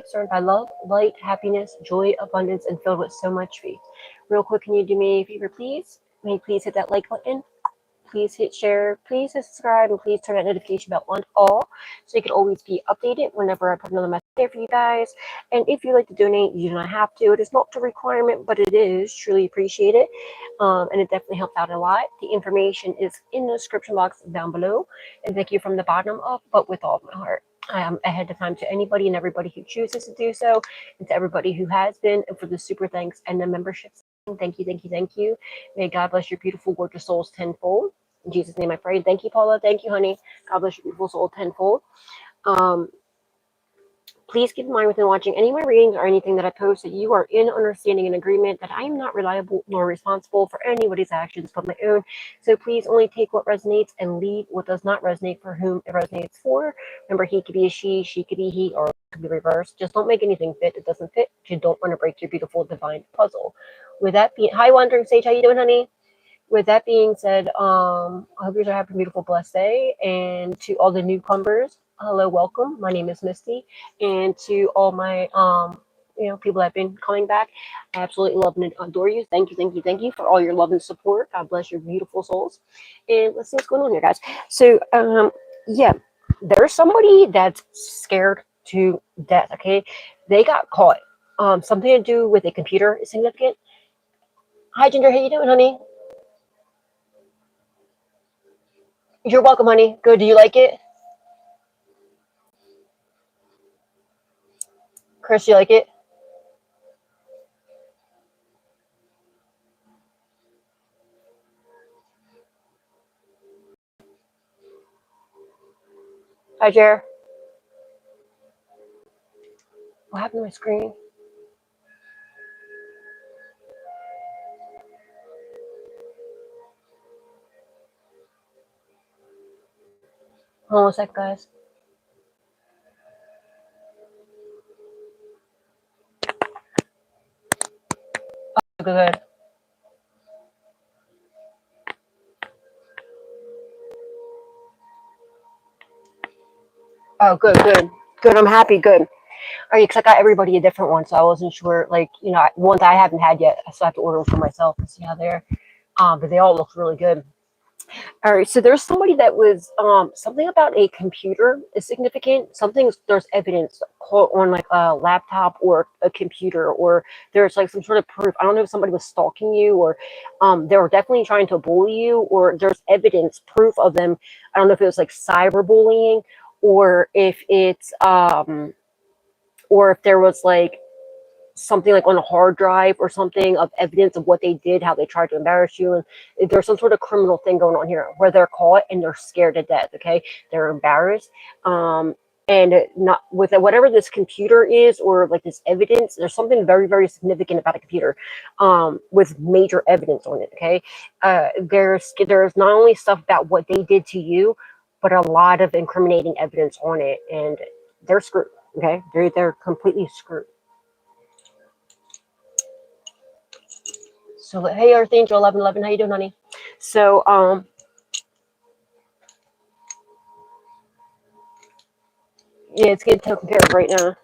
surrounded by love, light, happiness, joy, abundance, and filled with so much faith. Real quick, can you do me a favor, please? May you please hit that like button? Please hit share, please hit subscribe, and please turn that notification bell on all so you can always be updated whenever I put another message there for you guys. And if you'd like to donate, you do not have to. It is not a requirement, but it is truly appreciated. And it definitely helps out a lot. The information is in the description box down below. And thank you from the bottom up, but with all of my heart. I am ahead of time to anybody and everybody who chooses to do so, and to everybody who has been, and for the super thanks and the memberships. Thank you, thank you, thank you. May God bless your beautiful, gorgeous souls tenfold. In Jesus' name I pray. Thank you, Paula. Thank you, honey. God bless your beautiful soul tenfold. Please keep in mind within watching any of my readings or anything that I post that you are in understanding and agreement that I am not reliable nor responsible for anybody's actions but my own. So please only take what resonates and leave what does not resonate for whom it resonates for. Remember, he could be a she could be he, or it could be reversed. Just don't make anything fit that doesn't fit. You don't want to break your beautiful divine puzzle. With that being, hi Wandering Sage, how you doing, honey? With that being said, I hope you're having a beautiful, blessed day. And to all the newcomers, hello, welcome. My name is Misty. And to all my, people that have been coming back, I absolutely love and adore you. Thank you, thank you, thank you for all your love and support. God bless your beautiful souls. And let's see what's going on here, guys. So, yeah, there's somebody that's scared to death, okay? They got caught. Something to do with a computer is significant. Hi, Ginger. How you doing, honey? You're welcome, honey. Good. Do you like it? Chris, you like it? Hi, Jer. What happened to my screen? Hold on a sec, guys. Oh, good. Oh, good, good. Good, I'm happy, good. All right, because I got everybody a different one, so I wasn't sure, like, ones I haven't had yet, I still have to order them for myself and see how they're, but they all look really good. All right, so there's somebody that was something about a computer is significant. There's evidence on like a laptop or a computer, or there's like some sort of proof. I don't know if somebody was stalking you, or they were definitely trying to bully you, or there's evidence, proof of them. I don't know if it was like cyberbullying, or if it's or if there was like something like on a hard drive or something of evidence of what they did, how they tried to embarrass you, and there's some sort of criminal thing going on here where they're caught and they're scared to death. Okay, they're embarrassed, and not with whatever this computer is, or like this evidence. There's something very, very significant about a computer, with major evidence on it. Okay, there's not only stuff about what they did to you, but a lot of incriminating evidence on it, and they're screwed. Okay, they're completely screwed. So, hey, Earth Angel 1111, how you doing, honey? So, yeah, it's getting taken care of right now.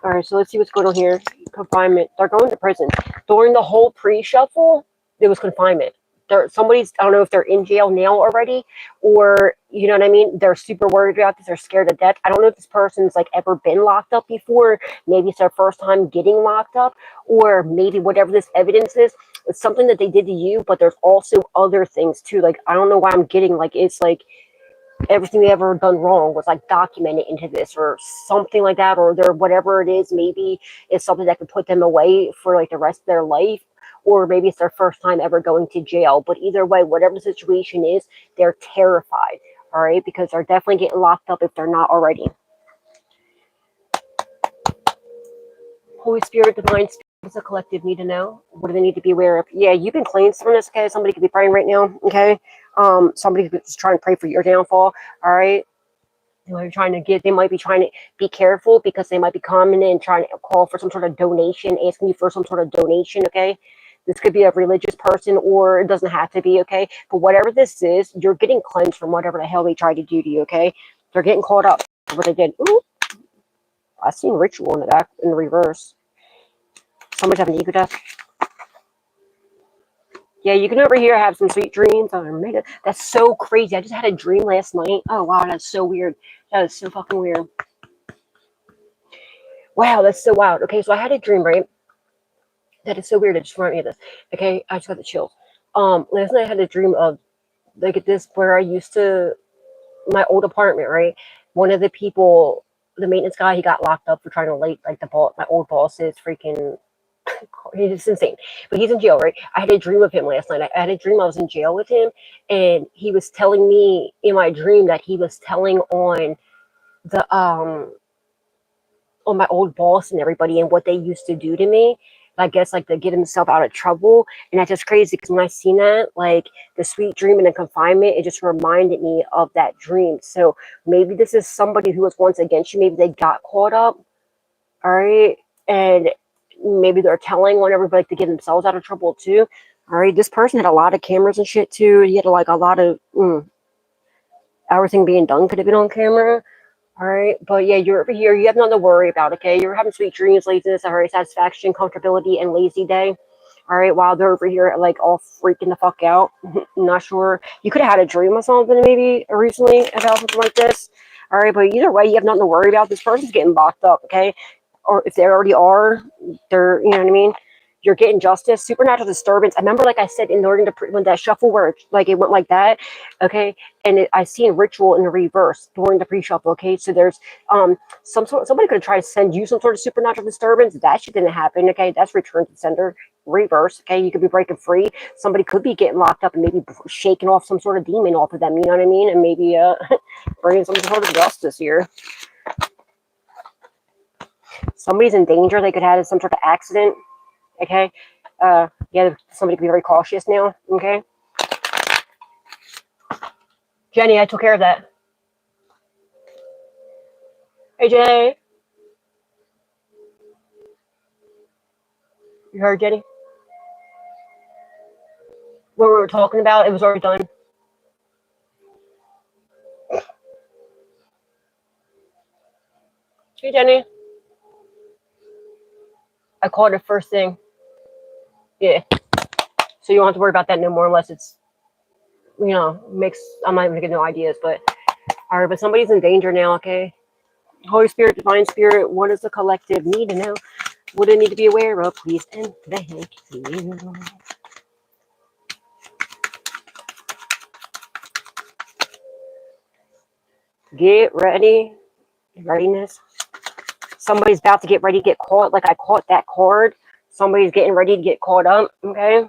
All right, so let's see what's going on here. Confinement. They're going to prison. During the whole pre-shuffle, there was confinement. I don't know if they're in jail now already, or, you know what I mean? They're super worried about this. They're scared to death. I don't know if this person's like ever been locked up before. Maybe it's their first time getting locked up, or maybe whatever this evidence is, it's something that they did to you, but there's also other things too. Like, I don't know why I'm getting like, it's like everything they ever done wrong was like documented into this or something like that, or their whatever it is, maybe it's something that could put them away for like the rest of their life, or maybe it's their first time ever going to jail. But either way, whatever the situation is, they're terrified. All right, because they're definitely getting locked up if they're not already. Holy Spirit, Divine Spirit, what does the collective need to know? What do they need to be aware of? Yeah, you've been cleansed from this, okay? Somebody could be praying right now, okay? Somebody could just try and pray for your downfall, all right? They might be trying to be careful, because they might be coming in and trying to call for some sort of donation, asking you for some sort of donation, okay? This could be a religious person, or it doesn't have to be, okay? But whatever this is, you're getting cleansed from whatever the hell they tried to do to you, okay? They're getting caught up for what they did. Ooh. I seen ritual in the back, in the reverse. Somebody's having an ego death. Yeah, you can over here have some sweet dreams. Oh, that's so crazy. I just had a dream last night. Oh, wow, that's so weird. That is so fucking weird. Wow, that's so wild. Okay, so I had a dream, right? That is so weird. It just reminded me of this. Okay, I just got the chills. Last night I had a dream of, like, at this, where I used to, my old apartment, right? One of the people, the maintenance guy, he got locked up for trying to like the boss, my old boss's freaking, he's insane, but he's in jail, right? I had a dream of him last night. I had a dream I was in jail with him, and he was telling me in my dream that he was telling the on my old boss and everybody and what they used to do to me. I guess like to get himself out of trouble. And that's just crazy because when I seen that, like the sweet dream and the confinement, it just reminded me of that dream. So maybe this is somebody who was once against you. Maybe they got caught up. All right. And maybe they're telling on everybody to get themselves out of trouble too. All right. This person had a lot of cameras and shit too. He had like a lot of everything being done could have been on camera. All right, but yeah, you're over here. You have nothing to worry about, okay? You're having sweet dreams, laziness, all right, satisfaction, comfortability, and lazy day. All right, while they're over here, like, all freaking the fuck out. Not sure. You could have had a dream or something, maybe, recently about something like this. All right, but either way, you have nothing to worry about. This person's getting locked up, okay? Or if they already are, they're, you know what I mean? You're getting justice, supernatural disturbance. I remember, like I said, in order to when that shuffle where like it went like that, okay, and I seen ritual in the reverse during the pre-shuffle. Okay, so there's somebody could try to send you some sort of supernatural disturbance. That shit didn't happen. Okay, that's return to sender reverse. Okay, you could be breaking free. Somebody could be getting locked up and maybe shaking off some sort of demon off of them. You know what I mean? And maybe bringing some sort of justice here. Somebody's in danger. They could have had some sort of accident. Okay, yeah, somebody could be very cautious now. Okay, Jenny, I took care of that. Hey, Jenny, you heard Jenny? What we were talking about, it was already done. Hey, Jenny, I called it first thing. Yeah, so you don't have to worry about that no more unless it's, you know, I'm not even gonna get no ideas, but all right, but somebody's in danger now. Okay, Holy Spirit, Divine Spirit, what does the collective need to know? What do they need to be aware of? Please and thank you. Get ready. Readiness. Somebody's about to get ready to get caught. Like I caught that card. Somebody's getting ready to get caught up. Okay.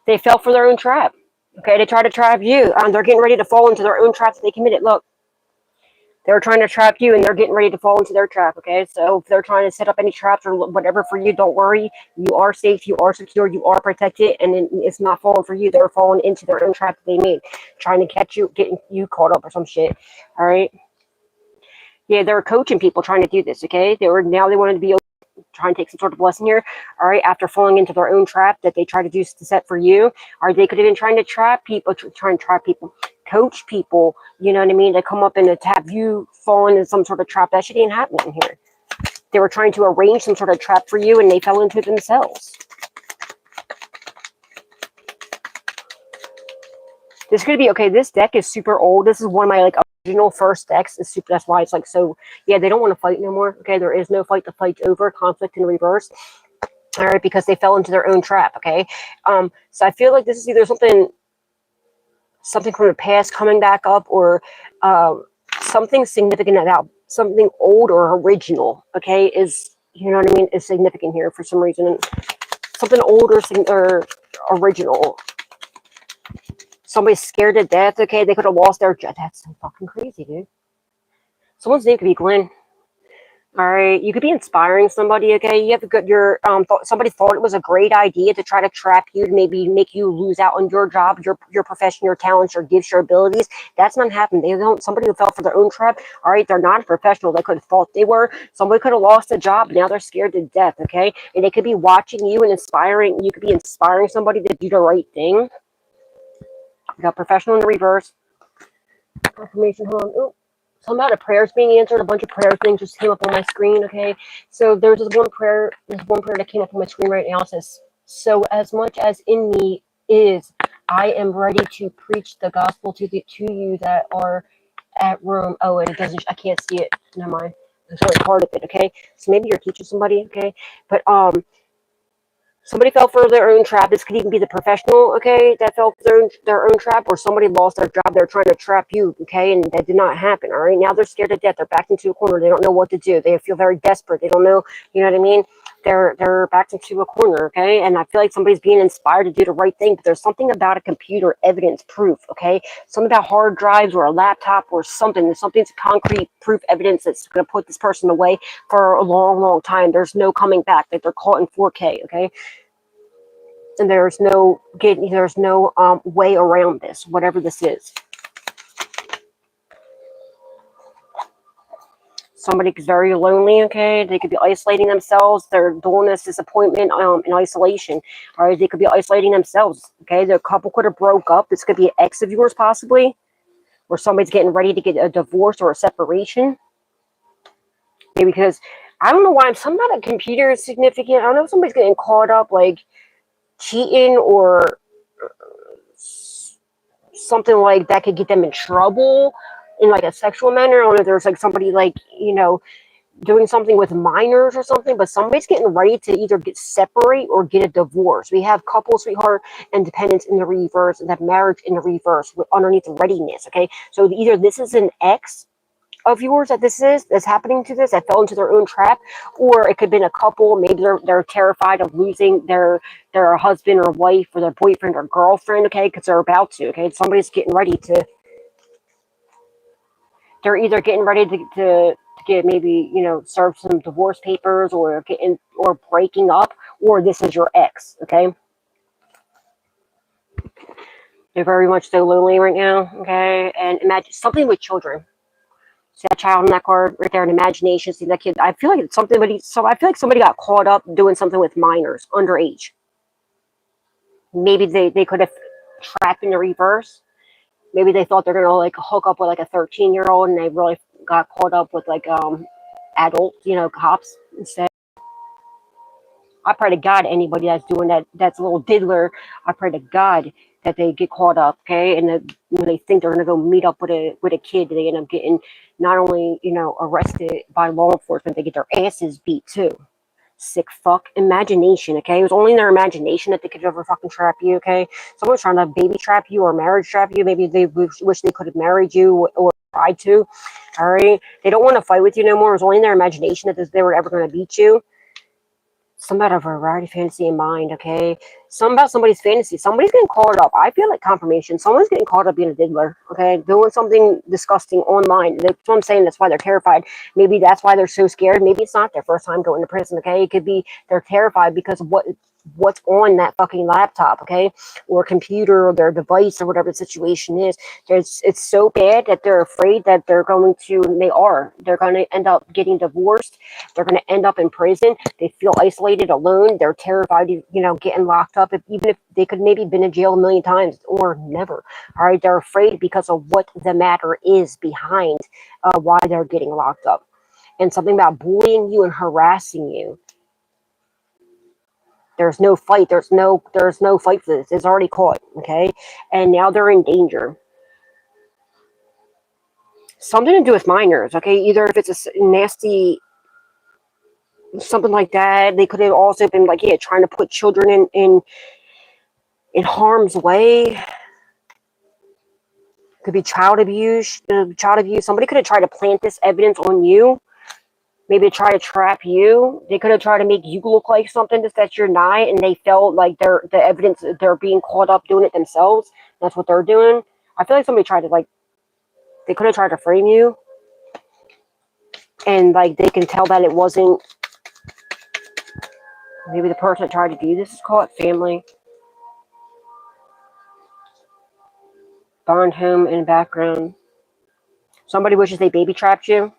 They fell for their own trap. Okay, they tried to trap you. They're getting ready to fall into their own trap that they committed. Look, they're trying to trap you, and they're getting ready to fall into their trap. Okay, so if they're trying to set up any traps or whatever for you, don't worry. You are safe. You are secure. You are protected, and it's not falling for you. They're falling into their own trap that they made, trying to catch you, getting you caught up or some shit. All right. Yeah, they were coaching people trying to do this. Okay, they wanted to be trying to take some sort of lesson here. All right, after falling into their own trap that they try to do to set for you, or they could have been trying to trap people, coach people. You know what I mean? To come up and to have you fall into some sort of trap. That shit ain't happening here. They were trying to arrange some sort of trap for you, and they fell into it themselves. This could be okay. This deck is super old. This is one of my like original first decks. Is super. That's why it's like so. Yeah, they don't want to fight no more. Okay, there is no fight to fight over. Conflict in reverse. All right, because they fell into their own trap. Okay, so I feel like this is either something from the past coming back up, or something significant about something old or original. Okay, is, you know what I mean, is significant here for some reason. Something old or original. Somebody's scared to death. Okay, they could have lost their job. That's so fucking crazy, dude. Someone's name could be Glenn. All right, you could be inspiring somebody. Okay, you have a good. Somebody thought it was a great idea to try to trap you, to maybe make you lose out on your job, your profession, your talents, your gifts, your abilities. That's not happening. They don't. Somebody who fell for their own trap. All right, they're not a professional. They could have thought they were. Somebody could have lost a job. Now they're scared to death. Okay, and they could be watching you and inspiring. You could be inspiring somebody to do the right thing. We got professional in the reverse. Confirmation, hold on. Oh, somehow the prayer's being answered. A bunch of prayer things just came up on my screen, okay? So there's this one prayer that came up on my screen right now. It says, so as much as in me is, I am ready to preach the gospel to you that are at Rome. Oh, and it doesn't, I can't see it. Never mind. It's only part of it, okay? So maybe you're teaching somebody, okay? But somebody fell for their own trap. This could even be the professional, okay, that fell for their own trap, or somebody lost their job. They're trying to trap you, okay, and that did not happen, all right? Now they're scared to death. They're backed into a corner. They don't know what to do. They feel very desperate. They don't know, you know what I mean? They're backed into a corner, okay? And I feel like somebody's being inspired to do the right thing, but there's something about a computer evidence proof, okay? Something about hard drives or a laptop or something. There's something's concrete proof evidence that's going to put this person away for a long, long time. There's no coming back. Like they're caught in 4K, okay? And there's no way around this, whatever this is. Somebody's very lonely, okay? They could be isolating themselves. They're doing this disappointment in isolation. All right, they could be isolating themselves, okay? The couple could have broke up. This could be an ex of yours, possibly, or somebody's getting ready to get a divorce or a separation. Maybe because, I don't know why, something about a computer is significant. I don't know if somebody's getting caught up, like, cheating or something like that could get them in trouble in like a sexual manner, or there's like somebody like, you know, doing something with minors or something, but somebody's getting ready to either get separate or get a divorce. We have couple, sweetheart, and dependence in the reverse, and that marriage in the reverse with underneath readiness, okay? So either this is an ex of yours that's happening to this, that fell into their own trap, or it could have been a couple. Maybe they're terrified of losing their husband or wife or their boyfriend or girlfriend, okay, because they're about to, okay? Somebody's getting ready to, they're either getting ready to get, maybe, you know, serve some divorce papers, or getting, or breaking up, or this is your ex, okay? They're very much so lonely right now, okay? And imagine something with children. See that child on that card right there, an imagination. See that kid. I feel like it's something, I feel like somebody got caught up doing something with minors, underage. Maybe they could have trapped in the reverse. Maybe they thought they're gonna like hook up with like a 13-year-old, and they really got caught up with like adult, you know, cops instead. I pray to God anybody that's doing that, that's a little diddler, I pray to God that they get caught up, okay? And that when they think they're gonna go meet up with a kid, they end up getting not only, you know, arrested by law enforcement, they get their asses beat too. Sick fuck. Imagination, okay? It was only in their imagination that they could ever fucking trap you, okay? Someone's trying to baby trap you or marriage trap you. Maybe they wish they could have married you or tried to, all right? They don't want to fight with you no more. It was only in their imagination that they were ever going to beat you. Something about a variety fantasy in mind, okay? Something about somebody's fantasy. Somebody's getting caught up. I feel like confirmation. Someone's getting caught up being a diddler, okay? Doing something disgusting online. That's what I'm saying. That's why they're terrified. Maybe that's why they're so scared. Maybe it's not their first time going to prison, okay? It could be they're terrified because of what's on that fucking laptop, okay? Or computer, or their device, or whatever the situation is. It's so bad that they're afraid that they're going to end up getting divorced. They're going to end up in prison. They feel isolated, alone. They're terrified of, you know, getting locked up, even if they could maybe been in jail a million times or never. All right, they're afraid because of what the matter is behind why they're getting locked up. And something about bullying you and harassing you. There's no fight. There's no fight for this. It's already caught, okay? And now they're in danger. Something to do with minors, okay? Either if it's a nasty, something like that. They could have also been like, yeah, trying to put children in harm's way. Could be child abuse. Somebody could have tried to plant this evidence on you. Maybe try to trap you. They could have tried to make you look like something that you're not, and they felt like the evidence, they're being caught up doing it themselves. That's what they're doing. I feel like somebody tried to, they could have tried to frame you, and like they can tell that it wasn't. Maybe the person that tried to do this is called family. Bond home in the background. Somebody wishes they baby trapped you.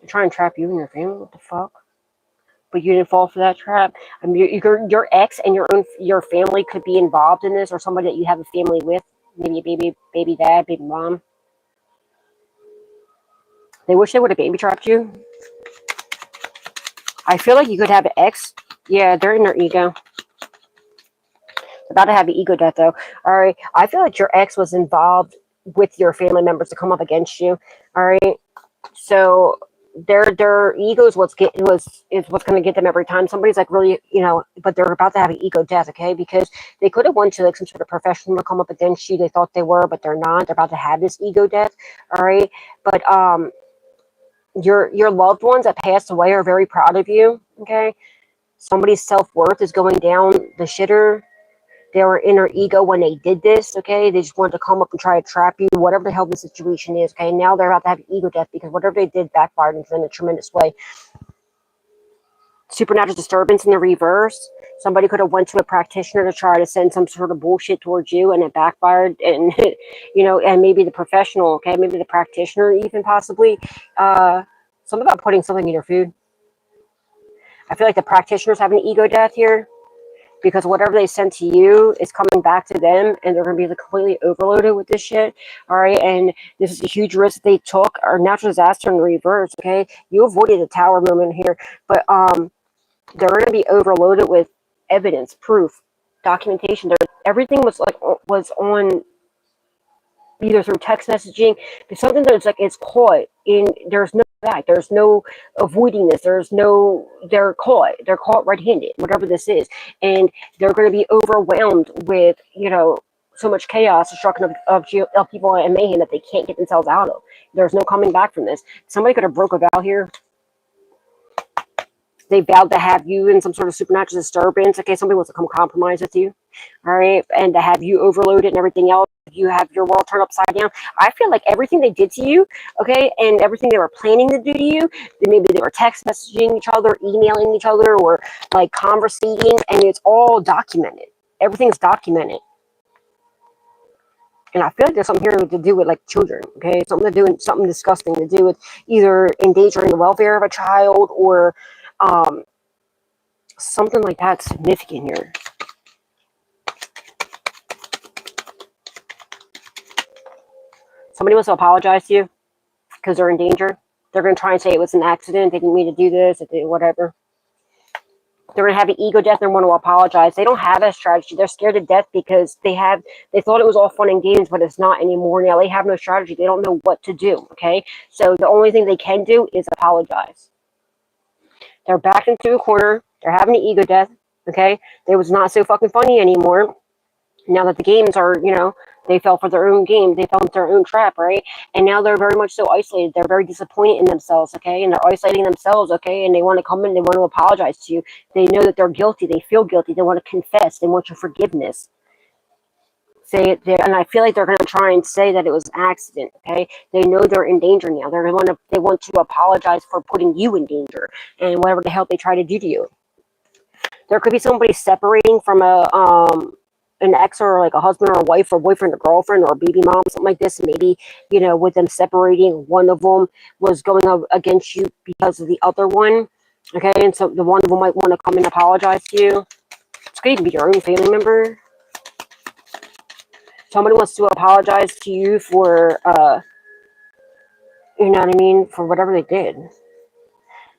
They're trying to trap you and your family. What the fuck? but you didn't fall for that trap. I mean, your ex and your family could be involved in this, or somebody that you have a family with, maybe a baby dad, baby mom. They wish they would have baby trapped you. I feel like you could have an ex. Yeah, they're in their ego. About to have an ego death, though. All right. I feel like your ex was involved with your family members to come up against you. All right. So their ego is what's going to get them every time. Somebody's like really, but they're about to have an ego death, okay? Because they could have went to like some sort of professional to come up against you. They thought they were, but they're not. They're about to have this ego death. All right. But your loved ones that passed away are very proud of you. Okay. Somebody's self-worth is going down the shitter. They were in their ego when they did this, okay? They just wanted to come up and try to trap you, whatever the hell the situation is, okay? Now they're about to have an ego death because whatever they did backfired in a tremendous way. Supernatural disturbance in the reverse. Somebody could have went to a practitioner to try to send some sort of bullshit towards you, and it backfired. And and maybe the professional, okay, maybe the practitioner even possibly. Something about putting something in your food. I feel like the practitioners have an ego death here, because whatever they send to you is coming back to them, and they're going to be completely overloaded with this shit. All right, and this is a huge risk they took. Or natural disaster in reverse. Okay, you avoided the tower moment here, but they're going to be overloaded with evidence, proof, documentation. Everything was on either through text messaging, but something that's like it's caught in. There's no back. There's no avoiding this. They're caught red-handed, whatever this is, and they're going to be overwhelmed with so much chaos, destruction of people and mayhem that they can't get themselves out of. There's no coming back from this. Somebody could have broke a vow here. They vowed to have you in some sort of supernatural disturbance. Okay, somebody wants to come compromise with you. All right, and to have you overloaded and everything else. You have your world turned upside down. I feel like everything they did to you, okay, and everything they were planning to do to you, maybe they were text messaging each other, emailing each other, or like conversating, and it's all documented. Everything's documented. And I feel like there's something here to do with like children, okay? Something disgusting to do with either endangering the welfare of a child or something like that significant here. Somebody wants to apologize to you because they're in danger. They're going to try and say it was an accident. They didn't mean to do this, whatever. They're going to have an ego death and want to apologize. They don't have a strategy. They're scared to death because they thought it was all fun and games, but it's not anymore. Now they have no strategy. They don't know what to do, okay? So the only thing they can do is apologize. They're backed into a corner. They're having an ego death, okay? It was not so fucking funny anymore. Now that the games are, they fell for their own game. They fell into their own trap, right? And now they're very much so isolated. They're very disappointed in themselves, okay? And they're isolating themselves, okay? And they want to come in. They want to apologize to you. They know that they're guilty. They feel guilty. They want to confess. They want your forgiveness. Say it there. And I feel like they're going to try and say that it was an accident, okay? They know they're in danger now. They want to apologize for putting you in danger and whatever the hell they try to do to you. There could be somebody separating from an ex or like a husband or a wife or boyfriend or girlfriend or a baby mom, something like this. Maybe, with them separating, one of them was going up against you because of the other one. Okay, and so the one of them might want to come and apologize to you. It's going to be your own family member. Somebody wants to apologize to you for, you know what I mean, for whatever they did.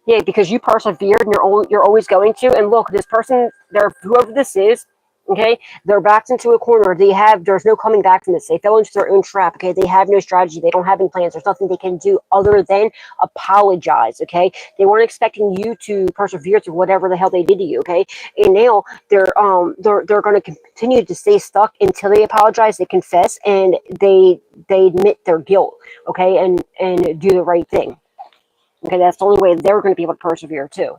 Yeah, because you persevered and you're always going to. And look, this person, whoever this is, okay, they're backed into a corner. There's no coming back from this. They fell into their own trap, okay? They have no strategy. They don't have any plans. There's nothing they can do other than apologize, okay? They weren't expecting you to persevere through whatever the hell they did to you, okay? And now they're going to continue to stay stuck until they apologize, they confess, and they admit their guilt, okay? And do the right thing. Okay, that's the only way they're going to be able to persevere too.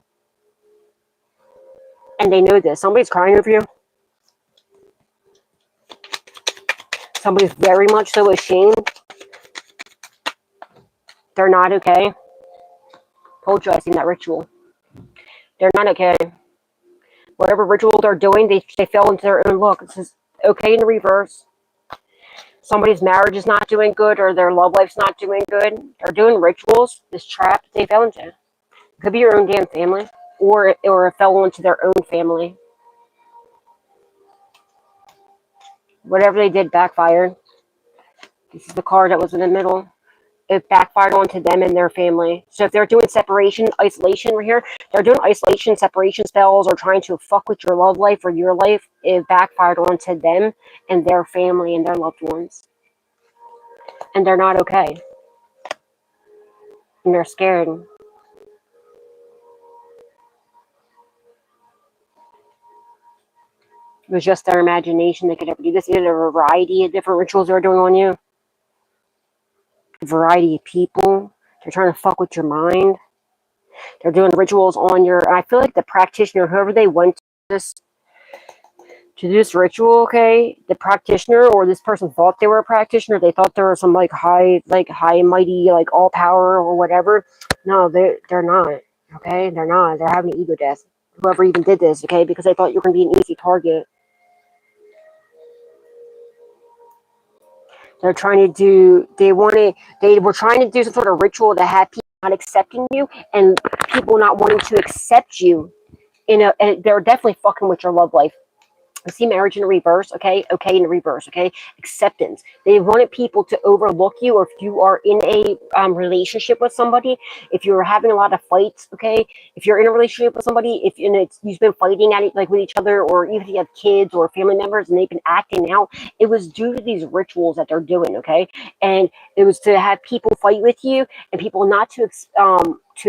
And they know this. Somebody's crying over you. Somebody's very much so ashamed. They're not okay. Told you I seen that ritual. They're not okay. Whatever ritual they're doing, they fell into their own look. This is okay in the reverse. Somebody's marriage is not doing good or their love life's not doing good. They're doing rituals. This trap they fell into. Could be your own damn family. or it fell onto their own family. Whatever they did backfired. This is the card that was in the middle. It backfired onto them and their family. So if they're doing separation, isolation right here, they're doing isolation, separation spells, or trying to fuck with your love life or your life, it backfired onto them and their family and their loved ones. And they're not okay. And they're scared. It was just their imagination they could ever do this. There's a variety of different rituals they're doing on you. A variety of people. They're trying to fuck with your mind. They're doing rituals on your... I feel like the practitioner, whoever they went to this ritual, okay, the practitioner or this person thought they were a practitioner. They thought there was some high and mighty, all power or whatever. No, they're not. Okay, they're not. They're having an ego death. Whoever even did this, okay, because they thought you were going to be an easy target. They're trying to do, they were trying to do some sort of ritual that had people not accepting you and people not wanting to accept you and they're definitely fucking with your love life. I see marriage in reverse, okay? Okay, in reverse, okay? Acceptance. They wanted people to overlook you, or if you are in a relationship with somebody, if you're having a lot of fights, okay? If you're in a relationship with somebody, if you've been fighting at it with each other, or even if you have kids or family members and they've been acting out, it was due to these rituals that they're doing, okay? And it was to have people fight with you and people not to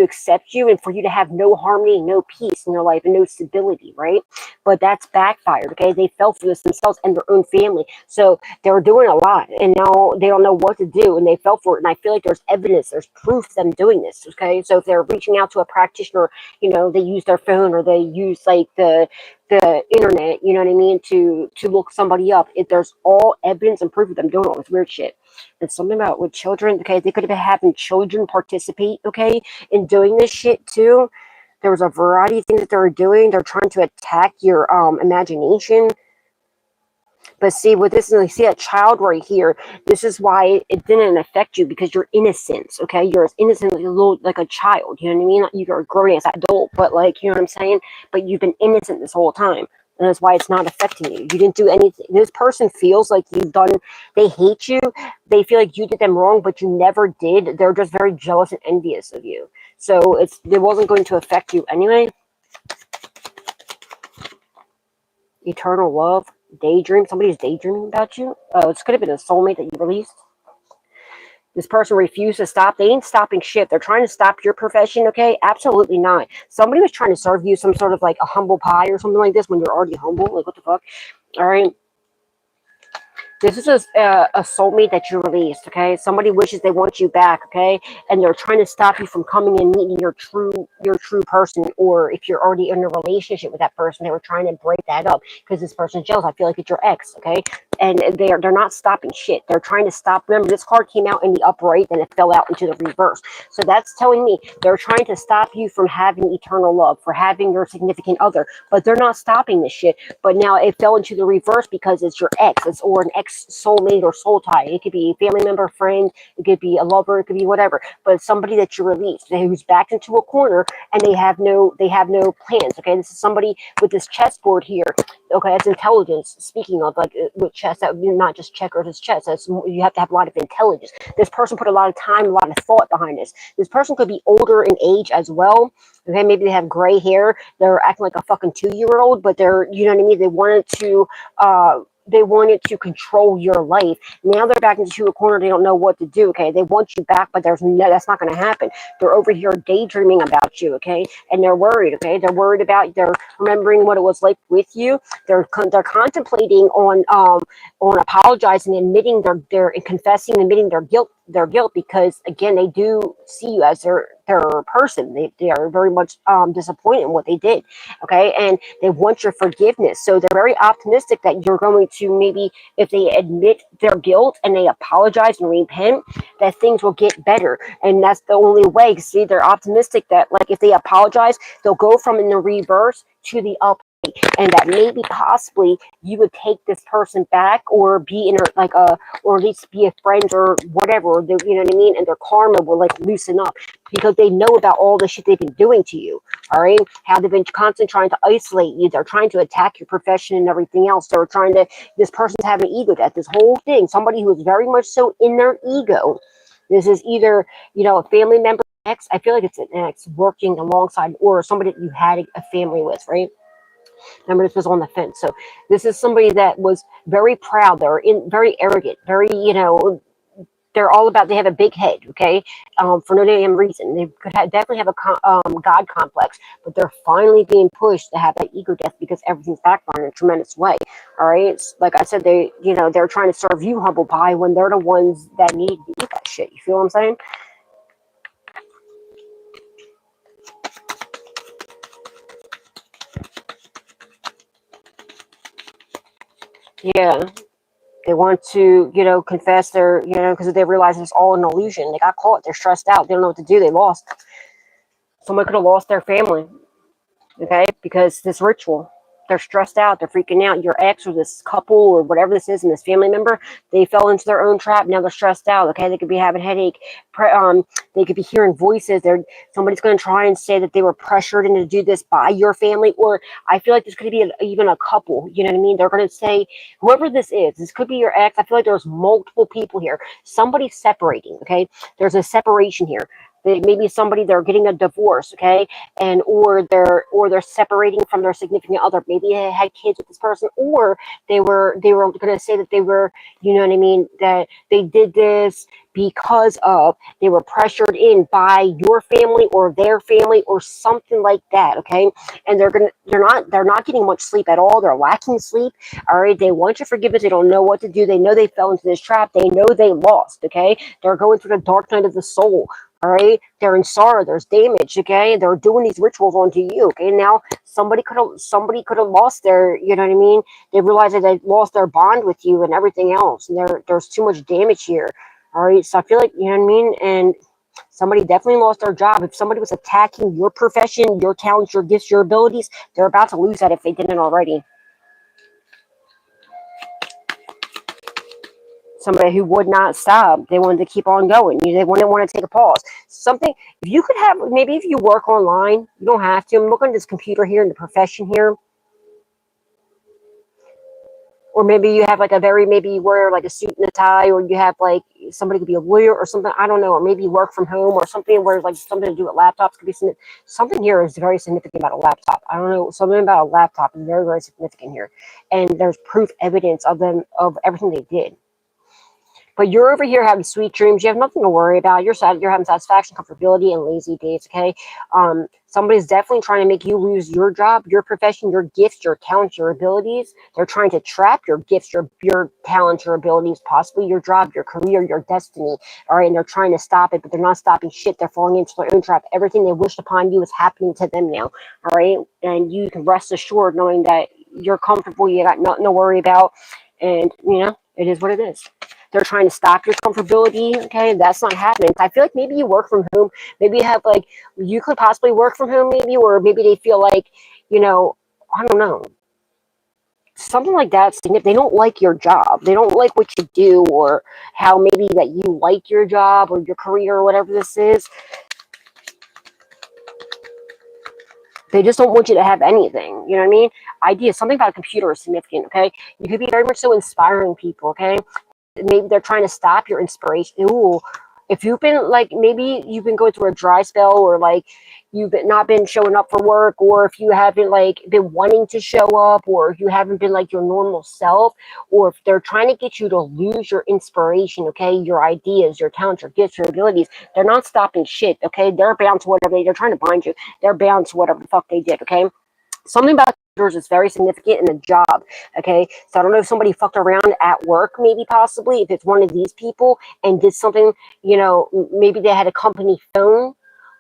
accept you and for you to have no harmony, no peace in your life and no stability, right? But that's backfired, okay? They fell for this themselves and their own family. So they were doing a lot and now they don't know what to do and they fell for it. And I feel like there's evidence, there's proof of them doing this, okay? So if they're reaching out to a practitioner, they use their phone or they use the internet, you know what I mean, to look somebody up. There's all evidence and proof of them doing all this weird shit. And something about with children, okay, they could have been having children participate, okay, in doing this shit too. There was a variety of things that they were doing. They're trying to attack your imagination. But see, with this, you see a child right here. This is why it didn't affect you, because you're innocent, okay? You're as innocent like a child, you know what I mean? You're a grown-ass adult, but you know what I'm saying? But you've been innocent this whole time. And that's why it's not affecting you. You didn't do anything. This person feels like they hate you. They feel like you did them wrong, but you never did. They're just very jealous and envious of you. So it wasn't going to affect you anyway. Eternal love. Daydream. Somebody's daydreaming about you. It could have been a soulmate that you released. This person refused to stop. They ain't stopping shit. They're trying to stop your profession, okay? Absolutely not. Somebody was trying to serve you some sort of a humble pie or something like this when you're already humble. What the fuck? All right. This is a soulmate that you released, okay? Somebody wishes they want you back, okay? And they're trying to stop you from coming and meeting your true person. Or if you're already in a relationship with that person, they were trying to break that up because this person's jealous. I feel like it's your ex, okay? And they're not stopping shit. They're trying to stop. Remember, this card came out in the upright, then it fell out into the reverse. So that's telling me they're trying to stop you from having eternal love, for having your significant other. But they're not stopping this shit. But now it fell into the reverse because it's your ex. Or an ex soulmate or soul tie. It could be a family member, friend. It could be a lover. It could be whatever. But it's somebody that you released who's backed into a corner and they have no plans. Okay, this is somebody with this chessboard here. Okay, that's intelligence. Speaking of with chess, that would be not just checkers, it's chess. You have to have a lot of intelligence. This person put a lot of time, a lot of thought behind this. This person could be older in age as well. Okay, maybe they have gray hair. They're acting like a fucking 2-year-old, but they're, you know what I mean? They wanted to control your life. Now they're back into a corner. They don't know what to do. Okay, they want you back, but that's not going to happen. They're over here daydreaming about you. Okay, and they're worried. Okay, they're worried about. They're remembering what it was like with you. They're contemplating on apologizing, admitting their confessing, admitting their guilt. Because again, they do see you as their person. They are very much disappointed in what they did. Okay, and they want your forgiveness. So they're very optimistic that you're going to, maybe if they admit their guilt and they apologize and repent, that things will get better. And that's the only way. See, they're optimistic that if they apologize, they'll go from in the reverse to the up. and that maybe possibly you would take this person back, or be in like or at least be a friend or whatever, you know what I mean, and their karma will like loosen up, because they know about all the shit they've been doing to you. All right, how they've been constantly trying to isolate you, they're trying to attack your profession and everything else, they're trying to, this person's having ego death, this whole thing, somebody who is very much so in their ego. This is either, you know, a family member, ex, I feel like it's an ex working alongside, or somebody that you had a family with, right? Remember, this was on the fence. So this is somebody that was very proud, they're very arrogant, very, you know, they're all about, they have a big head, okay, for no damn reason. They could definitely have a God complex, but they're finally being pushed to have that ego death because everything's backfiring in a tremendous way. All right, it's, like I said, they, you know, they're trying to serve you humble pie when they're the ones that need to eat that shit. You feel what I'm saying? Yeah. They want to, you know, confess their, you know, because they realize it's all an illusion. They got caught. They're stressed out. They don't know what to do. They lost. Someone could have lost their family, okay, because this ritual. They're stressed out. They're freaking out. Your ex or this couple or whatever this is, and this family member, they fell into their own trap. Now they're stressed out. Okay, they could be having headache. They could be hearing voices. Somebody's going to try and say that they were pressured into do this by your family, or I feel like this could be even a couple. You know what I mean? They're going to say, whoever this is, this could be your ex. I feel like there's multiple people here. Somebody's separating. Okay, there's a separation here. Maybe somebody, they're getting a divorce, okay, and or they're separating from their significant other. Maybe they had kids with this person, or they were going to say that they were, you know what I mean, that they did this because of, they were pressured in by your family or their family or something like that, okay, and they're not getting much sleep at all. They're lacking sleep. All right, they want your forgiveness. They don't know what to do. They know they fell into this trap. They know they lost, okay, they're going through the dark night of the soul. All right, they're in sorrow. There's damage. Okay, they're doing these rituals onto you. Okay, now somebody could have lost their, you know what I mean. They realize that they lost their bond with you and everything else, and there's too much damage here. All right, so I feel like, you know what I mean, and somebody definitely lost their job. If somebody was attacking your profession, your talents, your gifts, your abilities, they're about to lose that if they didn't already. Somebody who would not stop. They wanted to keep on going. They wouldn't want to take a pause. Something, if you could have, maybe if you work online, you don't have to. I'm looking at this computer here in the profession here. Or maybe you have like maybe you wear like a suit and a tie, or you have like, somebody could be a lawyer or something. I don't know. Or maybe you work from home or something where like something to do with laptops could be something here is very significant about a laptop. I don't know. Something about a laptop is very, very significant here. And there's proof, evidence of everything they did. But you're over here having sweet dreams. You have nothing to worry about. You're having satisfaction, comfortability, and lazy days, okay? Somebody's definitely trying to make you lose your job, your profession, your gifts, your talents, your abilities. They're trying to trap your gifts, your talents, your abilities, possibly your job, your career, your destiny, all right? And they're trying to stop it, but they're not stopping shit. They're falling into their own trap. Everything they wished upon you is happening to them now, all right? And you can rest assured knowing that you're comfortable, you got nothing to worry about, and, you know, it is what it is. They're trying to stop your comfortability. Okay, that's not happening. I feel like maybe you work from home. Maybe you have like, you could possibly work from home, maybe, or maybe they feel like, you know, I don't know, something like that. They don't like your job. They don't like what you do, or how maybe that you like your job or your career or whatever this is. They just don't want you to have anything. You know what I mean? Idea, something about a computer is significant. Okay, you could be very much so inspiring people. Okay, maybe they're trying to stop your inspiration. Ooh, if you've been like, maybe you've been going through a dry spell, or like you've not been showing up for work, or if you haven't like been wanting to show up, or if you haven't been like your normal self, or if they're trying to get you to lose your inspiration, okay, your ideas, your talents, your gifts, your abilities, they're not stopping shit, okay? They're bound to whatever they're trying to bind you. They're bound to whatever the fuck they did, okay? Something about computers is very significant in the job, okay? So I don't know if somebody fucked around at work, maybe possibly, if it's one of these people and did something, you know, maybe they had a company phone,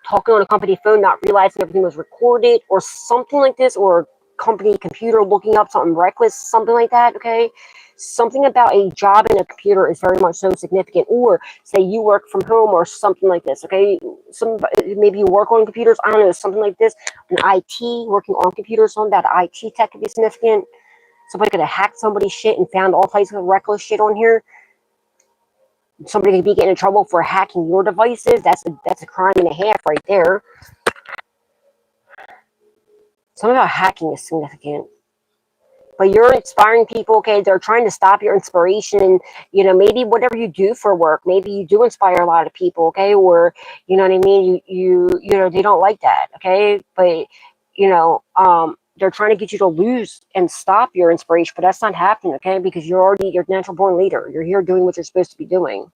talking on a company phone, not realizing everything was recorded or something like this, or company computer looking up something reckless, something like that, okay? Something about a job in a computer is very much so significant. Or say you work from home or something like this, okay? Maybe you work on computers, I don't know, something like this. An IT, working on computers, something about IT tech could be significant. Somebody could have hacked somebody's shit and found all types of reckless shit on here. Somebody could be getting in trouble for hacking your devices. That's a crime and a half right there. Something about hacking is significant. But you're inspiring people, okay? They're trying to stop your inspiration. You know, maybe whatever you do for work, maybe you do inspire a lot of people, okay? Or, you know what I mean? You know, they don't like that, okay? But, you know, they're trying to get you to lose and stop your inspiration, but that's not happening, okay? Because you're natural born leader. You're here doing what you're supposed to be doing.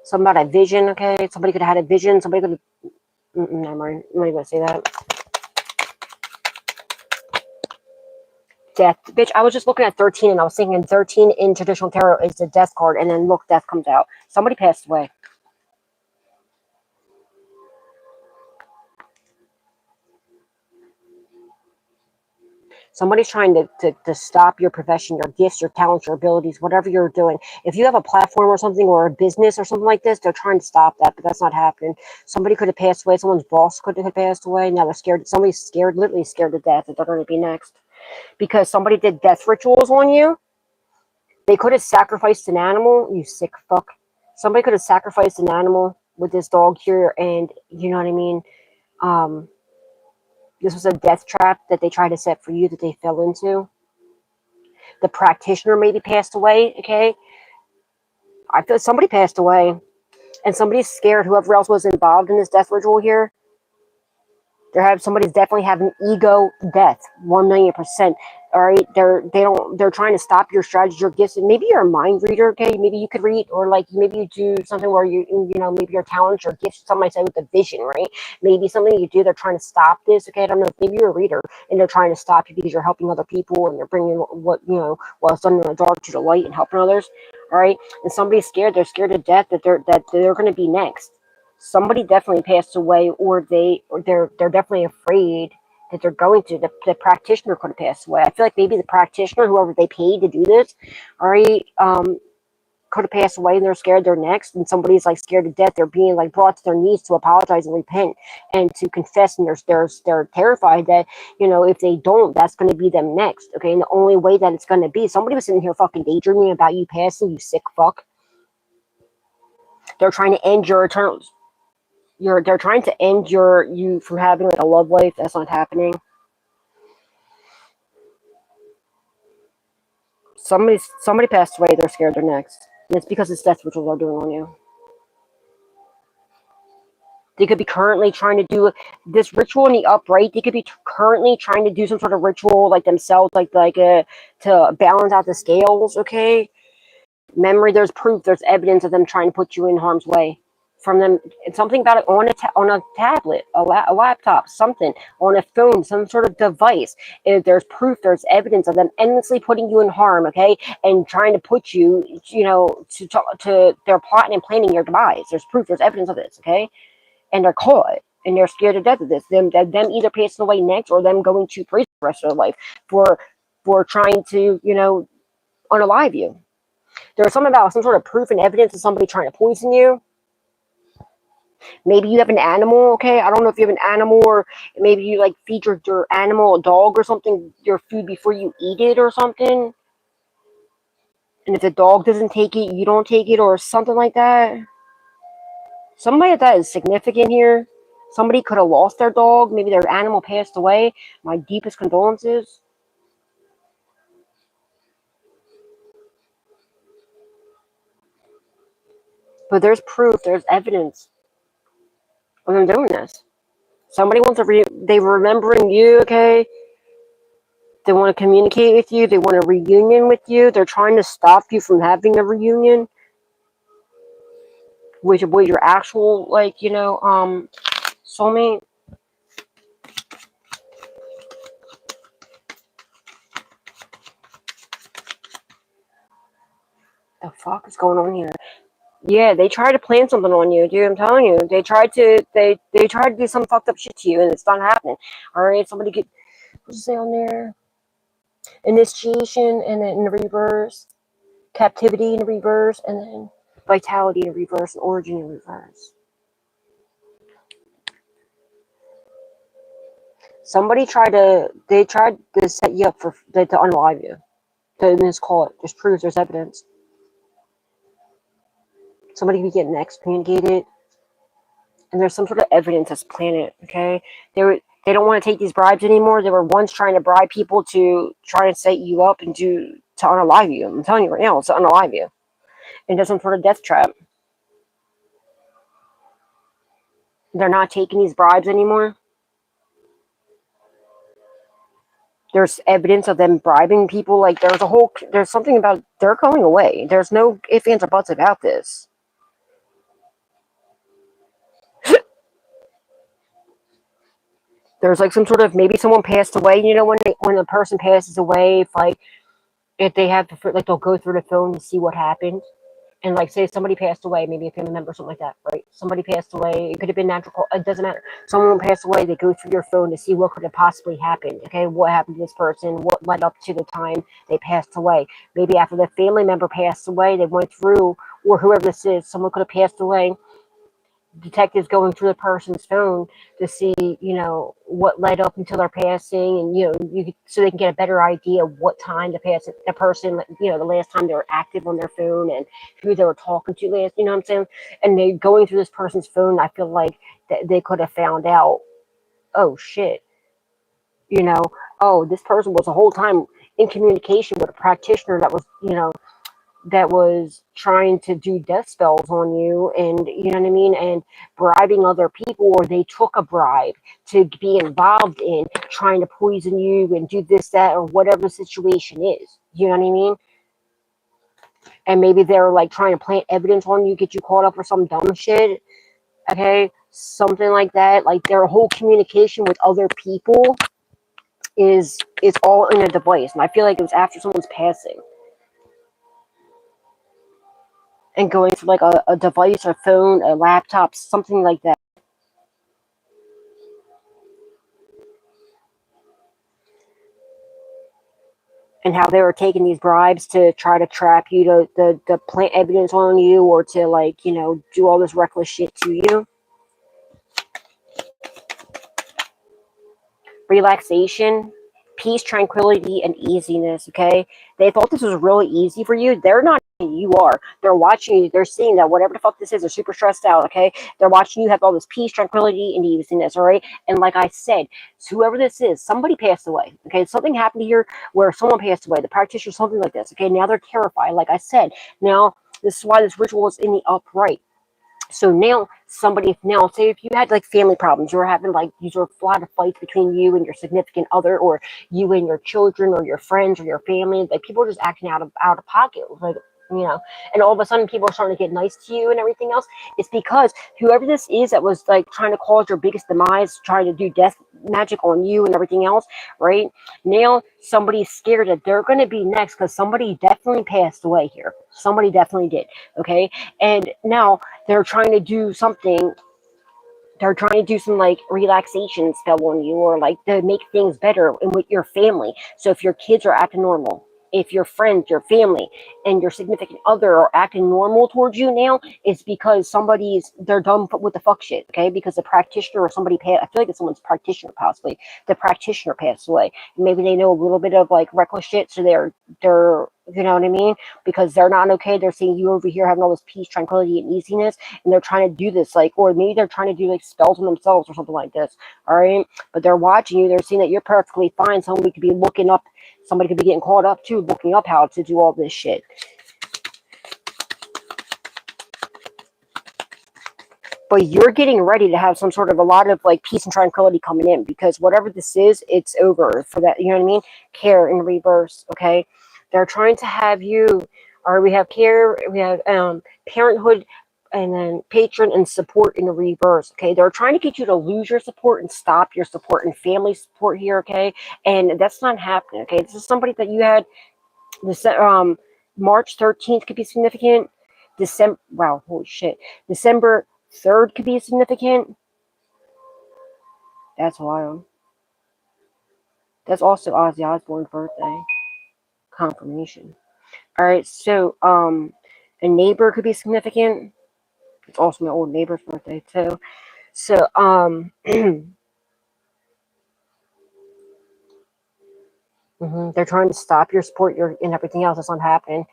Something about a vision, okay? Somebody could have had a vision. Somebody could have... never mind. I'm not even going to say that. Death. Bitch, I was just looking at 13 and I was thinking 13 in traditional tarot is the death card, and then look, death comes out. Somebody passed away. Somebody's trying to stop your profession, your gifts, your talents, your abilities, whatever you're doing. If you have a platform or something, or a business or something like this, they're trying to stop that, but that's not happening. Somebody could have passed away. Someone's boss could have passed away. Now they're scared. Somebody's scared, literally scared to death that they're going to be next. Because somebody did death rituals on you. They could have sacrificed an animal, you sick fuck. Somebody could have sacrificed an animal with this dog here, and you know what I mean? This was a death trap that they tried to set for you that they fell into. The practitioner maybe passed away, okay? I feel somebody passed away, and somebody's scared, whoever else was involved in this death ritual here. Somebody's definitely having ego death, 1,000,000%. All right, they're trying to stop your strategy, your gifts. And maybe you're a mind reader, okay? Maybe you could read, or like maybe you do something where you know, maybe your talents, your gifts, something I say with the vision, right? Maybe something you do, they're trying to stop this, okay? I don't know. Maybe you're a reader and they're trying to stop you because you're helping other people and they're bringing what, you know, what's done in the dark to the light and helping others, all right? And somebody's scared. They're scared to death that they're going to be next. Somebody definitely passed away, or they're definitely afraid that they're going to. The practitioner could have passed away. I feel like maybe the practitioner, whoever they paid to do this, already could have passed away, and they're scared they're next. And somebody's like scared to death. They're being like brought to their knees to apologize and repent and to confess, and they're terrified that, you know, if they don't, that's going to be them next. Okay, and the only way that it's going to be, somebody was sitting here fucking daydreaming about you passing, you sick fuck. They're trying to end your eternal. They're trying to end you from having like a love life. That's not happening. Somebody passed away. They're scared they're next, and it's because it's death rituals are doing on you. They could be currently trying to do this ritual in the upright. They could be currently trying to do some sort of ritual like themselves, to balance out the scales. Okay, memory. There's proof. There's evidence of them trying to put you in harm's way. From them, it's something about it on a tablet, a laptop, something, on a phone, some sort of device. If there's proof, there's evidence of them endlessly putting you in harm, okay, and trying to put you, you know, to their plotting and planning your demise. There's proof, there's evidence of this, okay, and they're caught, and they're scared to death of this. Them either passing away next, or them going to prison the rest of their life for trying to, you know, unalive you. There's something about some sort of proof and evidence of somebody trying to poison you. Maybe you have an animal, okay? I don't know if you have an animal, or maybe you like feed your animal, a dog or something, your food before you eat it or something. And if the dog doesn't take it, you don't take it, or something like that. Somebody like that is significant here. Somebody could have lost their dog. Maybe their animal passed away. My deepest condolences. But there's proof, there's evidence of them doing this. Somebody wants they're remembering you, okay? They want to communicate with you. They want a reunion with you. They're trying to stop you from having a reunion with your actual, like, you know, soulmate. The fuck is going on here? Yeah, they tried to plan something on you, dude. I'm telling you, they tried to do some fucked up shit to you, and it's not happening. All right, somebody get. What's it say on there? Initiation, and then in reverse. Captivity in reverse, and then vitality in reverse, and origin in reverse. Somebody tried to set you up to unalive you. To just call it. Just proves there's evidence. Somebody could be getting excommunicated, and there's some sort of evidence that's planted. Okay, they don't want to take these bribes anymore. They were once trying to bribe people to try and set you up and to unalive you. I'm telling you right now, it's to unalive you into some sort of death trap. They're not taking these bribes anymore. There's evidence of them bribing people. Like there's something about they're going away. There's no ifs, ands, or buts about this. There's like some sort of, maybe someone passed away. You know, when a person passes away, if they have to, like, they'll go through the phone to see what happened. And like, say somebody passed away, maybe a family member, something like that, right? Somebody passed away. It could have been natural. It doesn't matter. Someone passed away. They go through your phone to see what could have possibly happened. Okay, what happened to this person? What led up to the time they passed away? Maybe after the family member passed away, they went through, or whoever this is, someone could have passed away. Detectives going through the person's phone to see, what led up until their passing, and so they can get a better idea of what time the person, the last time they were active on their phone and who they were talking to last. You know what I'm saying? And they going through this person's phone. I feel like they could have found out. Oh shit! Oh, this person was the whole time in communication with a practitioner that was trying to do death spells on you, and you know what I mean, and bribing other people, or they took a bribe to be involved in trying to poison you and do this, that, or whatever the situation is. You know what I mean? And maybe they're like trying to plant evidence on you, get you caught up for some dumb shit. Okay, something like that. Like their whole communication with other people is all in a device, and I feel like it was after someone's passing. And going to like a device, a phone, a laptop, something like that. And how they were taking these bribes to try to trap you, to plant evidence on you, or to, like, do all this reckless shit to you. Relaxation, peace, tranquility, and easiness. Okay, they thought this was really easy for you. They're not. You are. They're watching you. They're seeing that whatever the fuck this is, they're super stressed out. Okay, they're watching you have all this peace, tranquility, and easiness. All right, and like I said, whoever this is, somebody passed away. Okay, something happened here where someone passed away. The practitioner, something like this. Okay, now they're terrified. Like I said, now this is why this ritual is in the upright. So now say if you had like family problems, you were having like these were a lot of fights between you and your significant other, or you and your children, or your friends, or your family, like people are just acting out of pocket, like, and all of a sudden people are starting to get nice to you and everything else. It's because whoever this is that was like trying to cause your biggest demise, trying to do death magic on you and everything else, right? Now somebody's scared that they're going to be next, because somebody definitely passed away here. Somebody definitely did. Okay, and now they're trying to do something. They're trying to do some like relaxation spell on you, or like to make things better and with your family. So if your kids are acting normal, if your friends, your family, and your significant other are acting normal towards you now, it's because they're done with the fuck shit. Okay, because the practitioner or somebody passed. I feel like it's someone's practitioner, possibly the practitioner passed away. Maybe they know a little bit of like reckless shit, so they're you know what I mean? Because they're not okay. They're seeing you over here having all this peace, tranquility, and easiness, and they're trying to do this, like, or maybe they're trying to do like spells on themselves or something like this. All right, but they're watching you. They're seeing that you're perfectly fine. Somebody could be looking up. Somebody could be getting caught up too, looking up how to do all this shit. But you're getting ready to have some sort of a lot of like peace and tranquility coming in, because whatever this is, it's over for that. You know what I mean? Care in reverse. Okay, they're trying to have you. Or we have care. We have parenthood, and then patron and support in the reverse. Okay, they're trying to get you to lose your support and stop your support and family support here. Okay, and that's not happening. Okay, this is somebody that you had this March 13th could be significant. December. Wow, holy shit. December 3rd could be significant. That's wild. That's also Ozzy Osbourne's birthday. Confirmation. All right, so a neighbor could be significant. It's also my old neighbor's birthday too. So they're trying to stop your support, your and everything else. That's not happening.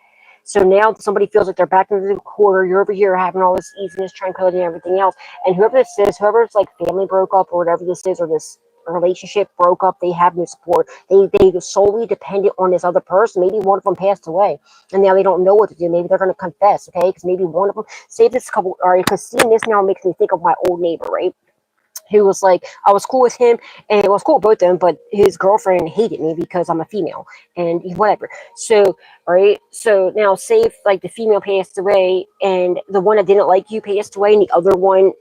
So now somebody feels like they're back into the corner. You're over here having all this easiness, tranquility, and everything else. And whoever this is, whoever's like family broke up or whatever this is, or this relationship broke up, they have no support. They solely depended on this other person. Maybe one of them passed away, and now they don't know what to do. Maybe they're going to confess, okay? Because maybe one of them. Say this couple. All right, because seeing this now makes me think of my old neighbor, right? He was like, I was cool with him, and it was cool with both of them, but his girlfriend hated me because I'm a female, and whatever. So, right, so now say if, like, the female passed away, and the one that didn't like you passed away, and the other one,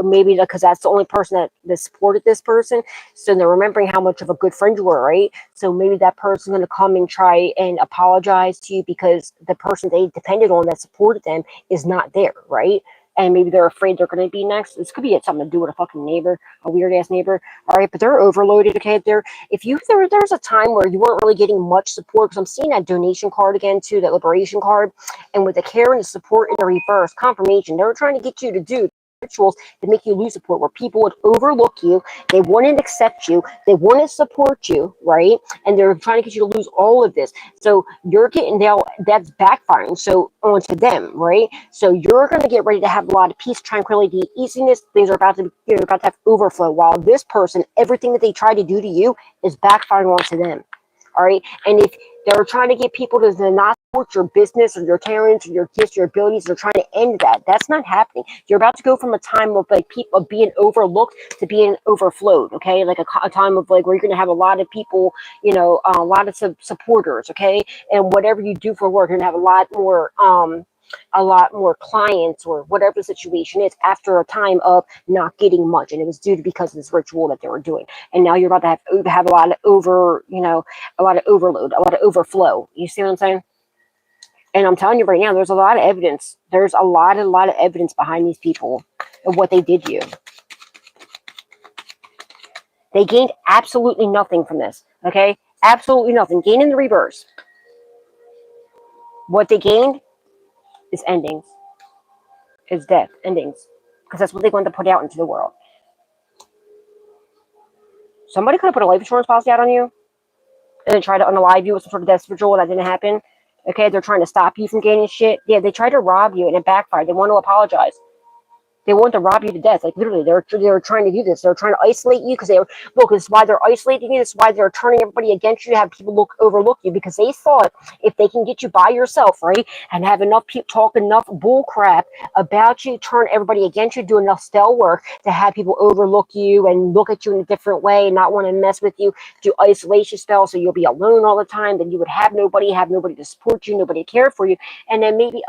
maybe because that's the only person that supported this person, so they're remembering how much of a good friend you were, right? So maybe that person's going to come and try and apologize to you because the person they depended on that supported them is not there, right? And maybe they're afraid they're going to be next. This could be something to do with a fucking neighbor, a weird ass neighbor. All right, but they're overloaded. Okay, there's a time where you weren't really getting much support, because I'm seeing that donation card again too, that liberation card, and with the care and the support in the reverse, confirmation. They're trying to get you to do rituals to make you lose support, where people would overlook you, they wouldn't accept you, they wouldn't support you, right? And they're trying to get you to lose all of this. So you're getting now, that's backfiring so onto them, right? So you're going to get ready to have a lot of peace, tranquility, easiness. Things are about to have overflow, while this person, everything that they try to do to you is backfiring onto them. All right, and if they're trying to get people to not support your business or your talents or your gifts, your abilities, they're trying to end that. That's not happening. You're about to go from a time of like people being overlooked to being overflowed. Okay, like a time of like where you're going to have a lot of people, a lot of supporters. Okay, and whatever you do for work, you're going to have a lot more clients or whatever the situation is after a time of not getting much, and it was due to because of this ritual that they were doing. And now you're about to have a lot of a lot of overload, a lot of overflow. You see what I'm saying? And I'm telling you right now, there's a lot of evidence. There's a lot of evidence behind these people of what they did to you. They gained absolutely nothing from this. Okay, absolutely nothing. Gain in the reverse. What they gained is endings. Is death, endings, because that's what they want to put out into the world. Somebody could have put a life insurance policy out on you and then try to unalive you with some sort of death ritual that didn't happen. Okay, they're trying to stop you from gaining shit. Yeah, they tried to rob you and it backfired. They want to apologize. They want to rob you to death. Like literally, they're trying to do this. They're trying to isolate you because this is why they're isolating you. This is why they're turning everybody against you to have people overlook you, because they thought if they can get you by yourself, right, and have enough people talk enough bull crap about you, turn everybody against you, do enough spell work to have people overlook you and look at you in a different way, and not want to mess with you, do isolation spells so you'll be alone all the time. Then you would have nobody to support you, nobody to care for you, and then maybe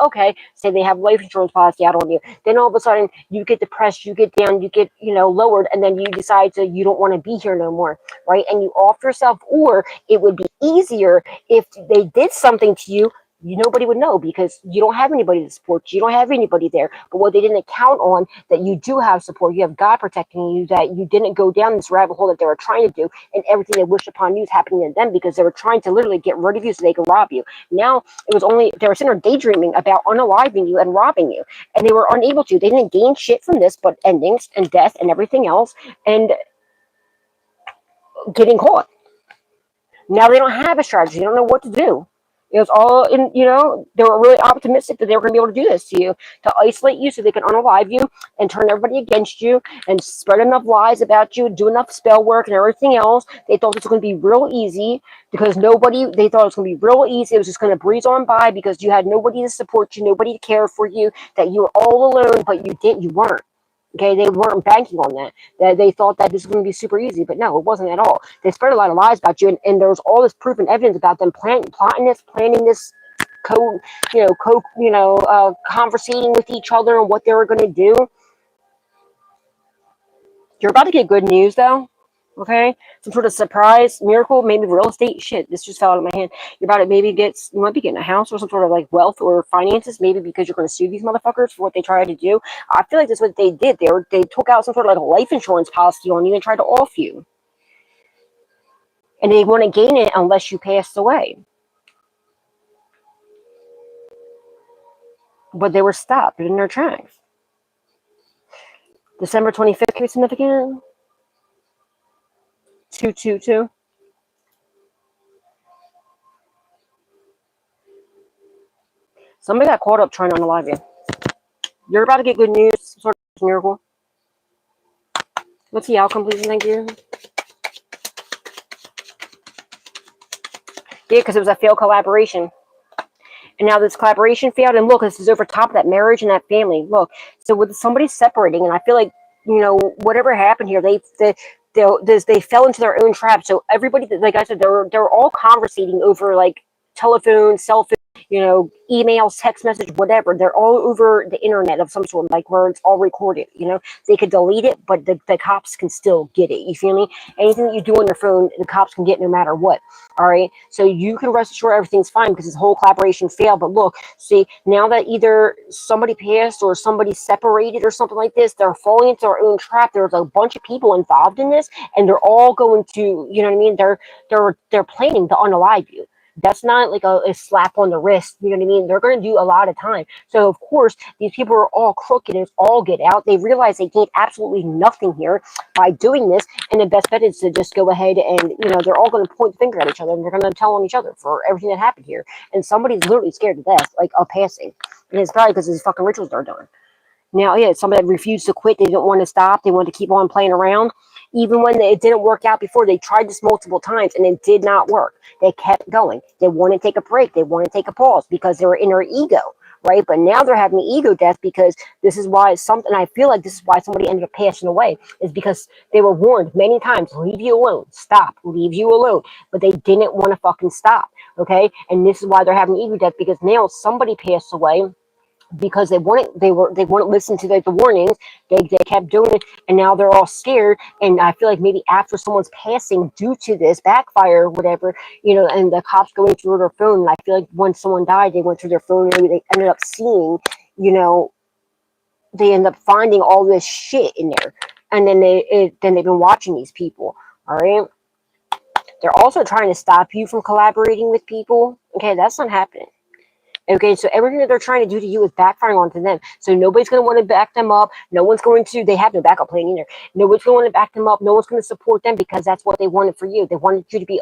say they have life insurance policy out on you. Then all of a sudden you get depressed, you get down, you get, lowered, and then you decide you don't want to be here no more, right? And you off yourself. Or it would be easier if they did something to you, nobody would know because you don't have anybody to support you. You don't have anybody there. But what they didn't count on, that you do have support. You have God protecting you, that you didn't go down this rabbit hole that they were trying to do, and everything they wished upon you is happening to them because they were trying to literally get rid of you so they could rob you. Now, it was only, they were sitting there daydreaming about unaliving you and robbing you, and they were unable to. They didn't gain shit from this but endings and death and everything else, and getting caught. Now they don't have a strategy. They don't know what to do. It was all in, they were really optimistic that they were going to be able to do this to you, to isolate you so they can unalive you and turn everybody against you and spread enough lies about you, do enough spell work and everything else. They thought it was going to be real easy because they thought it was going to be real easy. It was just going to breeze on by because you had nobody to support you, nobody to care for you, that you were all alone, but you weren't. Okay, they weren't banking on that. That they thought that this was going to be super easy, but no, it wasn't at all. They spread a lot of lies about you, and there's all this proof and evidence about them planning this, conversating with each other and what they were going to do. You're about to get good news, though. Okay, some sort of surprise, miracle, maybe real estate. Shit, this just fell out of my hand. You might be getting a house or some sort of like wealth or finances, maybe because you're going to sue these motherfuckers for what they tried to do. I feel like that's what they did. They took out some sort of like a life insurance policy on you and tried to off you. And they want to gain it unless you pass away. But they were stopped in their tracks. December 25th could be significant. 222. Somebody got caught up trying to unalive you. You're about to get good news, some sort of miracle. What's the outcome, please? Thank you. Yeah, because it was a failed collaboration. And now this collaboration failed. And look, this is over top of that marriage and that family. Look, so with somebody separating, and I feel like, you know, whatever happened here, they fell into their own trap. So everybody, like I said, they're all conversating over like telephone, cell phone, you know, emails, text message, whatever. They're all over the internet of some sort, like where it's all recorded. You know, they could delete it, but the cops can still get it. You feel me? Anything that you do on your phone, the cops can get no matter what. All right. So you can rest assured everything's fine because this whole collaboration failed. But look, see, now that either somebody passed or somebody separated or something like this, they're falling into their own trap. There's a bunch of people involved in this, and they're all going to, you know what I mean? They're planning to unalive you. That's not like a slap on the wrist. You know what I mean? They're going to do a lot of time. So, of course, these people are all crooked and it's all get out. They realize they gain absolutely nothing here by doing this. And the best bet is to just go ahead and, you know, they're all going to point the finger at each other and they're going to tell on each other for everything that happened here. And somebody's literally scared to death, like of passing. And it's probably because these fucking rituals are done. Now, yeah, somebody that refused to quit. They didn't want to stop. They wanted to keep on playing around. Even when it didn't work out before, they tried this multiple times and it did not work. They kept going. They wanted to take a break. They wanted to take a pause because they were in their ego, right? But now they're having ego death because this is why something, I feel like this is why somebody ended up passing away, is because they were warned many times, leave you alone, stop, leave you alone. But they didn't want to fucking stop, okay? And this is why they're having ego death, because now somebody passed away because they wouldn't listen to the warnings. They kept doing it, and now they're all scared. And I feel like maybe after someone's passing due to this backfire or whatever, you know, and the cops going through their phone, and I feel like when someone died, they went through their phone and they ended up seeing, you know, they end up finding all this shit in there, and then they've been watching these people. All right, they're also trying to stop you from collaborating with people. Okay, that's not happening. Okay, so everything that they're trying to do to you is backfiring onto them. So nobody's going to want to back them up. No one's going to, they have no backup plan either. Nobody's going to want to back them up. No one's going to support them because that's what they wanted for you. They wanted you to be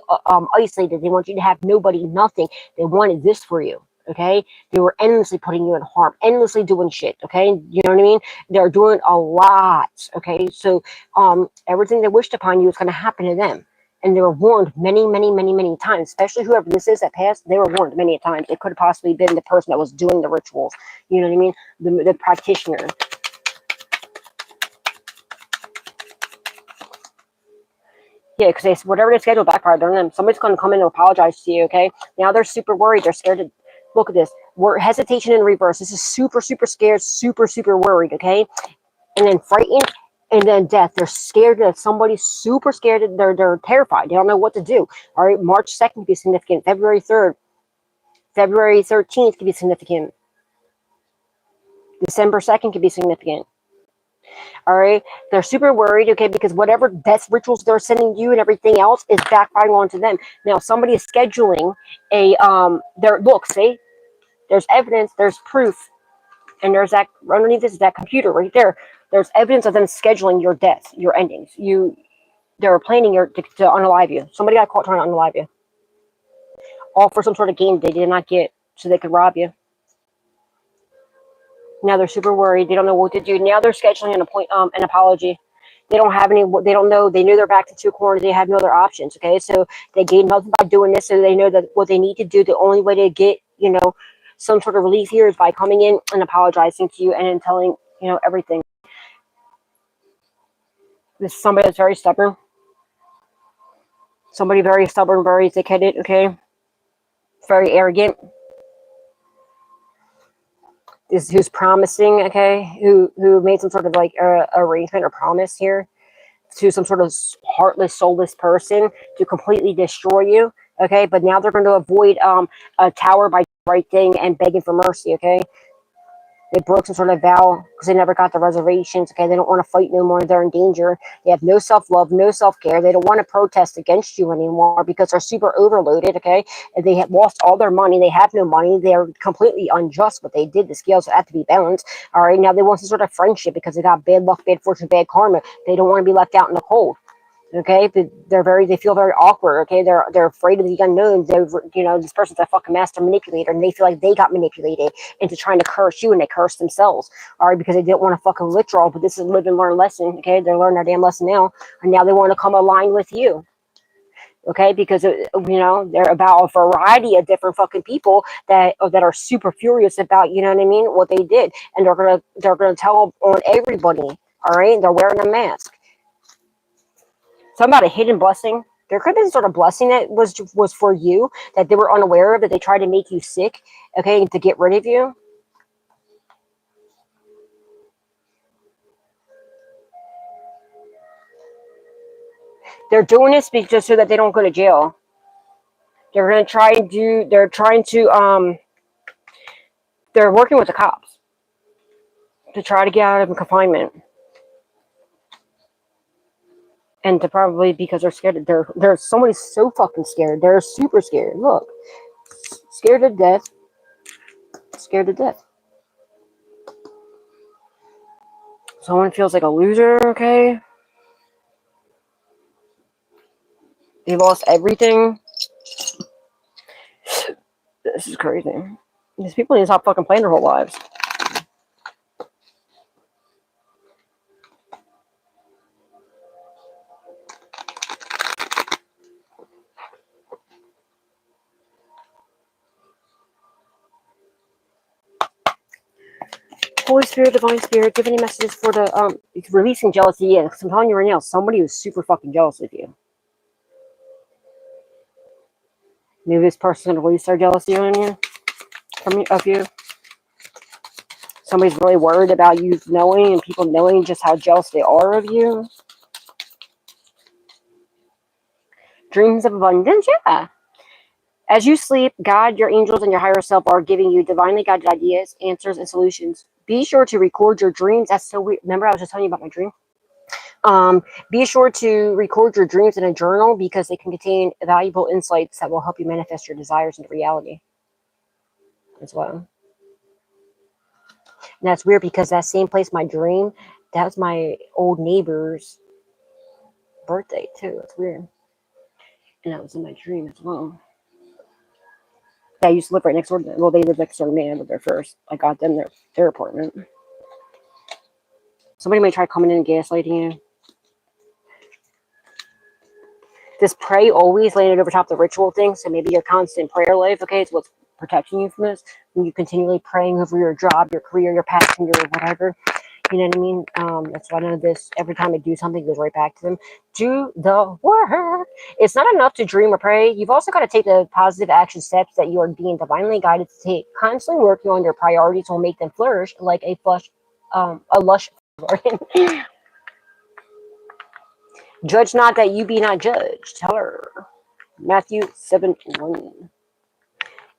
isolated. They want you to have nobody, nothing. They wanted this for you. Okay, they were endlessly putting you in harm, endlessly doing shit. Okay, you know what I mean? They're doing a lot. Okay, so everything they wished upon you is going to happen to them. And they were warned many, many, many, many times, especially whoever this is that passed, they were warned many times. It could have possibly been the person that was doing the rituals. You know what I mean? The practitioner. Yeah, because whatever they scheduled backfired on them. Somebody's going to come in and apologize to you, okay? Now they're super worried. They're scared to, look at this. Hesitation in reverse. This is super, super scared, super, super worried, okay? And then frightened. And then death. They're scared that somebody's super scared. They're terrified. They don't know what to do. All right. March 2nd could be significant. February 3rd. February 13th could be significant. December 2nd could be significant. All right. They're super worried, okay, because whatever death rituals they're sending you and everything else is backfiring onto them. Now, somebody is scheduling look, see, there's evidence, there's proof. And there's that, underneath this is that computer right there. There's evidence of them scheduling your death, your endings. They were planning to unalive you. Somebody got caught trying to unalive you. All for some sort of game they did not get, so they could rob you. Now they're super worried. They don't know what to do. Now they're scheduling an apology. They don't have any. They don't know. They knew they're back to two corners. They have no other options. Okay, so they gain nothing by doing this. So they know that what they need to do. The only way to get, you know, some sort of relief here is by coming in and apologizing to you and then telling, you know, everything. This is somebody that's very stubborn. Somebody very stubborn, very thick-headed, okay? Very arrogant. This who's promising, okay? Who made some sort of like arrangement or promise here to some sort of heartless, soulless person to completely destroy you, okay? But now they're going to avoid a tower by right thing and begging for mercy, okay? They broke some sort of vow because they never got the reservations. Okay, they don't want to fight no more. They're in danger. They have no self-love, no self-care. They don't want to protest against you anymore because they're super overloaded. Okay, and they have lost all their money. They have no money. They're completely unjust what they did. The scales have to be balanced. All right, now they want some sort of friendship because they got bad luck, bad fortune, bad karma. They don't want to be left out in the cold. Okay, they feel very awkward. Okay, they're afraid of the unknown. This person's a fucking master manipulator, and they feel like they got manipulated into trying to curse you, and they curse themselves. All right, because they didn't want to fucking withdraw, but this is a live and learn lesson. Okay, they're learning their damn lesson now, and now they want to come align with you. Okay, because they're about a variety of different fucking people that are super furious about what they did, and they're gonna tell on everybody. All right, they're wearing a mask. Something about a hidden blessing. There could have been some sort of blessing that was for you that they were unaware of, that they tried to make you sick, okay, to get rid of you. They're doing this just so that they don't go to jail. They're going to try and they're working with the cops to try to get out of confinement. And to probably because they're scared. Somebody's so fucking scared. They're super scared. Look. Scared to death. Scared to death. Someone feels like a loser, okay? They lost everything. This is crazy. These people need to stop fucking playing their whole lives. Holy Spirit, Divine Spirit, give any messages for the releasing jealousy. Yeah, because I'm telling you right now, somebody was super fucking jealous of you. Maybe this person's gonna release their jealousy on you, of you. Somebody's really worried about you knowing and people knowing just how jealous they are of you. Dreams of abundance, yeah. As you sleep, God, your angels, and your higher self are giving you divinely guided ideas, answers, and solutions. Be sure to record your dreams. That's so weird. Remember, I was just telling you about my dream. Be sure to record your dreams in a journal because they can contain valuable insights that will help you manifest your desires into reality as well. And that's weird because that same place, my dream, that was my old neighbor's birthday too. That's weird. And that was in my dream as well. I used to live right next door to them. Well, they lived next door to me. I lived there first. I got them their apartment. Somebody might try coming in and gaslighting you. This pray always landed over top of the ritual thing. So maybe your constant prayer life, okay, is what's protecting you from this. When you continually praying over your job, your career, your passion, your whatever. You know what I mean? That's why I know this. Every time I do something, it goes right back to them. Do the work. It's not enough to dream or pray. You've also got to take the positive action steps that you are being divinely guided to take. Constantly working on your priorities will make them flourish like a lush garden. Judge not that you be not judged. Tell her. Matthew 7:1.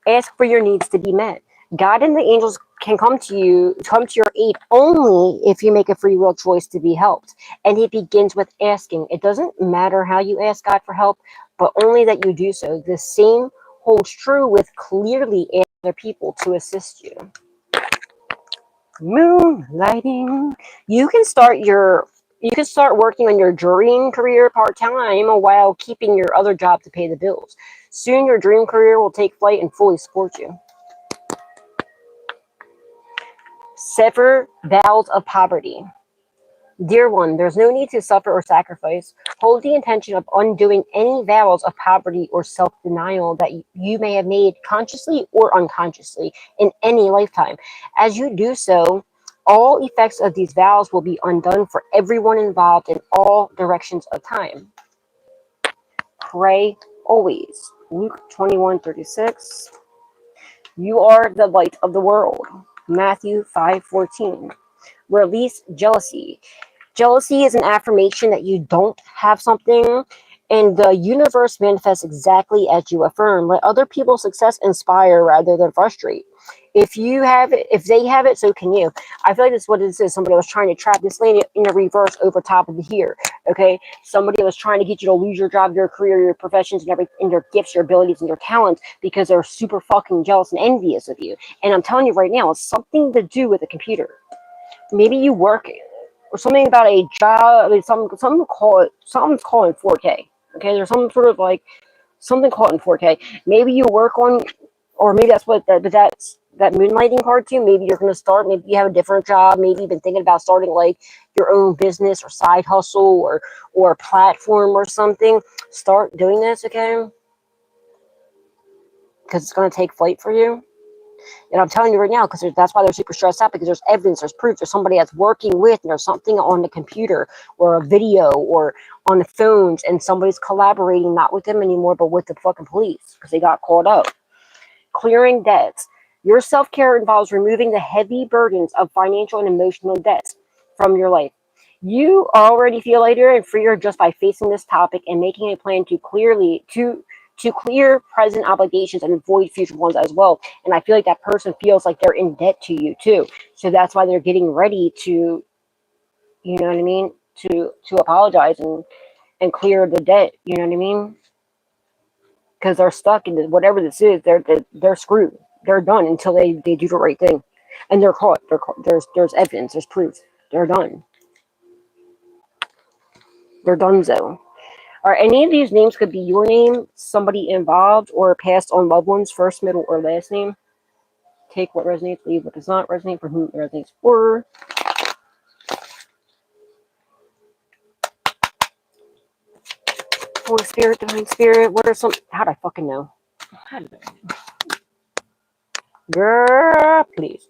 Ask for your needs to be met. God and the angels can come to your aid only if you make a free will choice to be helped. And it begins with asking. It doesn't matter how you ask God for help, but only that you do so. The same holds true with clearly asking other people to assist you. Moonlighting. You can start working on your dream career part-time while keeping your other job to pay the bills. Soon your dream career will take flight and fully support you. Sever vows of poverty. Dear one, there's no need to suffer or sacrifice. Hold the intention of undoing any vows of poverty or self-denial that you may have made consciously or unconsciously in any lifetime. As you do so, all effects of these vows will be undone for everyone involved in all directions of time. Pray always. Luke 21:36. You are the light of the world. Matthew 5:14. Release jealousy. Jealousy is an affirmation that you don't have something, and the universe manifests exactly as you affirm. Let other people's success inspire rather than frustrate. If you have it, if they have it, so can you. I feel like this is what this is. Somebody was trying to trap this lady in a reverse over top of the here. Okay, somebody was trying to get you to lose your job, your career, your professions, and everything, and your gifts, your abilities, and your talents because they're super fucking jealous and envious of you. And I'm telling you right now, it's something to do with a computer. Maybe you work or something about a job. I mean, some call it something's called in 4K. Okay, there's some sort of like something called in 4K. Maybe you work on, or maybe that's what that, but that's that moonlighting card too. Maybe you're going to start. Maybe you have a different job. Maybe you've been thinking about starting like your own business or side hustle or platform or something. Start doing this, okay? Because it's going to take flight for you. And I'm telling you right now, because that's why they're super stressed out, because there's evidence, there's proof, there's somebody that's working with, and there's something on the computer or a video or on the phones, and somebody's collaborating not with them anymore, but with the fucking police because they got caught up. Clearing debts. Your self-care involves removing the heavy burdens of financial and emotional debts from your life. You already feel lighter and freer just by facing this topic and making a plan to clear present obligations and avoid future ones as well. And I feel like that person feels like they're in debt to you too. So that's why they're getting ready to, you know what I mean, to apologize and clear the debt. You know what I mean? Because they're stuck in whatever this is. They're screwed. They're done until they do the right thing, and they're caught. There's evidence. There's proof. They're done. They're donezo. Or any of these names could be your name, somebody involved, or passed on loved ones, first, middle, or last name. Take what resonates, leave what does not resonate, for whom it resonates for. Holy Spirit, Divine Spirit, what are some... How'd I fucking know? Girl, please.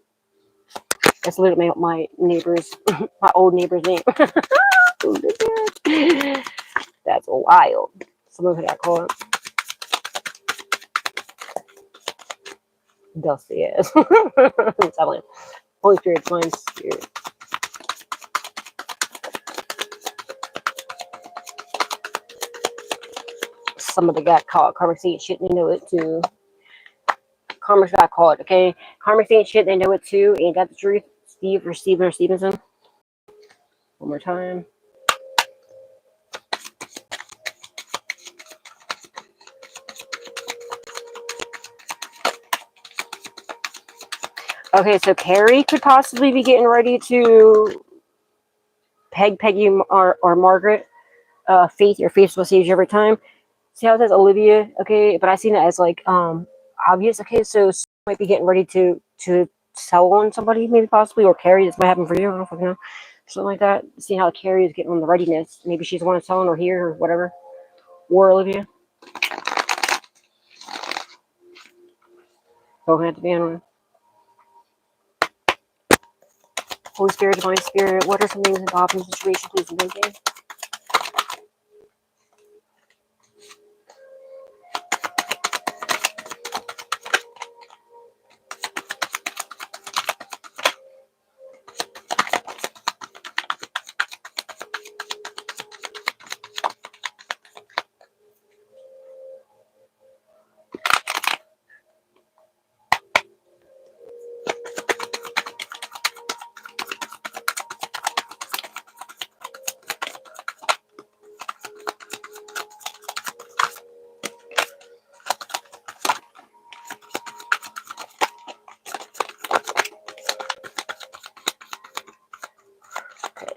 That's literally my neighbor's, my old neighbor's name. That's wild. Someone who got caught. Dusty ass. Holy Spirit, Divine Spirit. Somebody got caught. Karma saying shit, they know it too. Karma got caught, okay? Karma saying shit, they know it too. Ain't that the truth? Steve or Steven or Stevenson? One more time. Okay, so Carrie could possibly be getting ready to Peggy or Margaret. Faith, your faith will save you every time. See how it says Olivia? Okay, but I seen it as like obvious. Okay, so might be getting ready to sell on somebody, maybe possibly, or Carrie. This might happen for you. I don't know if you know. Something like that. Seeing how Carrie is getting on the readiness. Maybe she's the one selling or here or whatever. Or Olivia. Don't have to be on. Holy Spirit, Divine Spirit, what are some things involved in the situation, please, and thank you.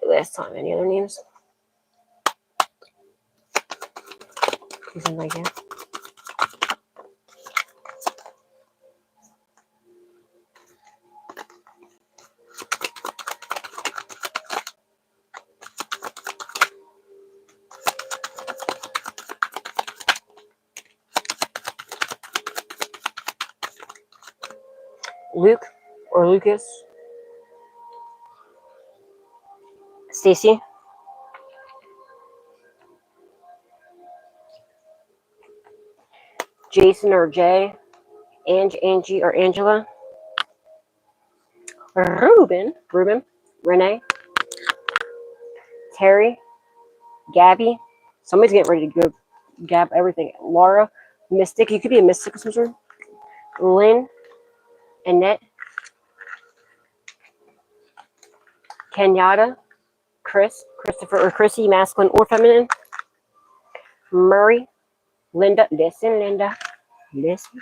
Last time, any other names? Please and thank you. Luke or Lucas. Stacy. Jason or Jay. Angie or Angela. Ruben. Renee. Terry. Gabby. Somebody's getting ready to go gab everything. Laura. Mystic. You could be a mystic or something. Lynn. Annette. Kenyatta, Chris, Christopher or Chrissy, masculine or feminine. Murray, Linda, listen, Linda, listen.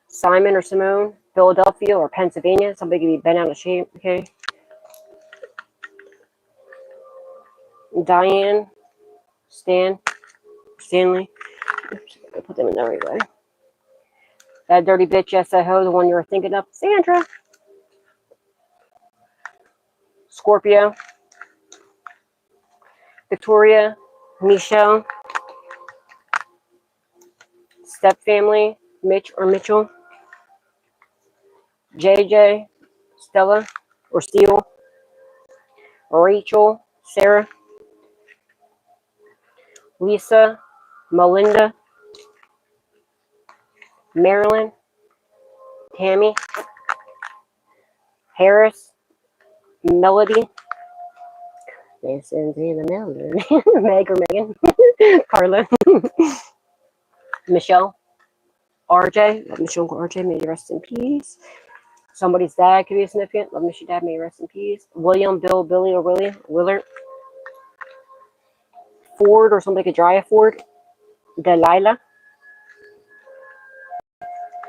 Simon or Simone, Philadelphia or Pennsylvania. Somebody could be bent out of shape, okay. Diane, Stanley. Oops, I put them in the right way. That dirty bitch, yes, that hoe, the one you were thinking of. Sandra. Scorpio. Victoria. Michelle. Step family. Mitch or Mitchell. JJ. Stella or Steele. Rachel. Sarah. Lisa. Melinda. Marilyn. Tammy. Harris. Melody. Listen to the melody. Meg or Megan. Carla. Michelle. RJ. Love Michelle and RJ. May you rest in peace. Somebody's dad could be a significant. Love Miss your dad. May you rest in peace. William, Bill, Billy, or Willie. Willard. Ford, or somebody could drive a Ford. Delilah.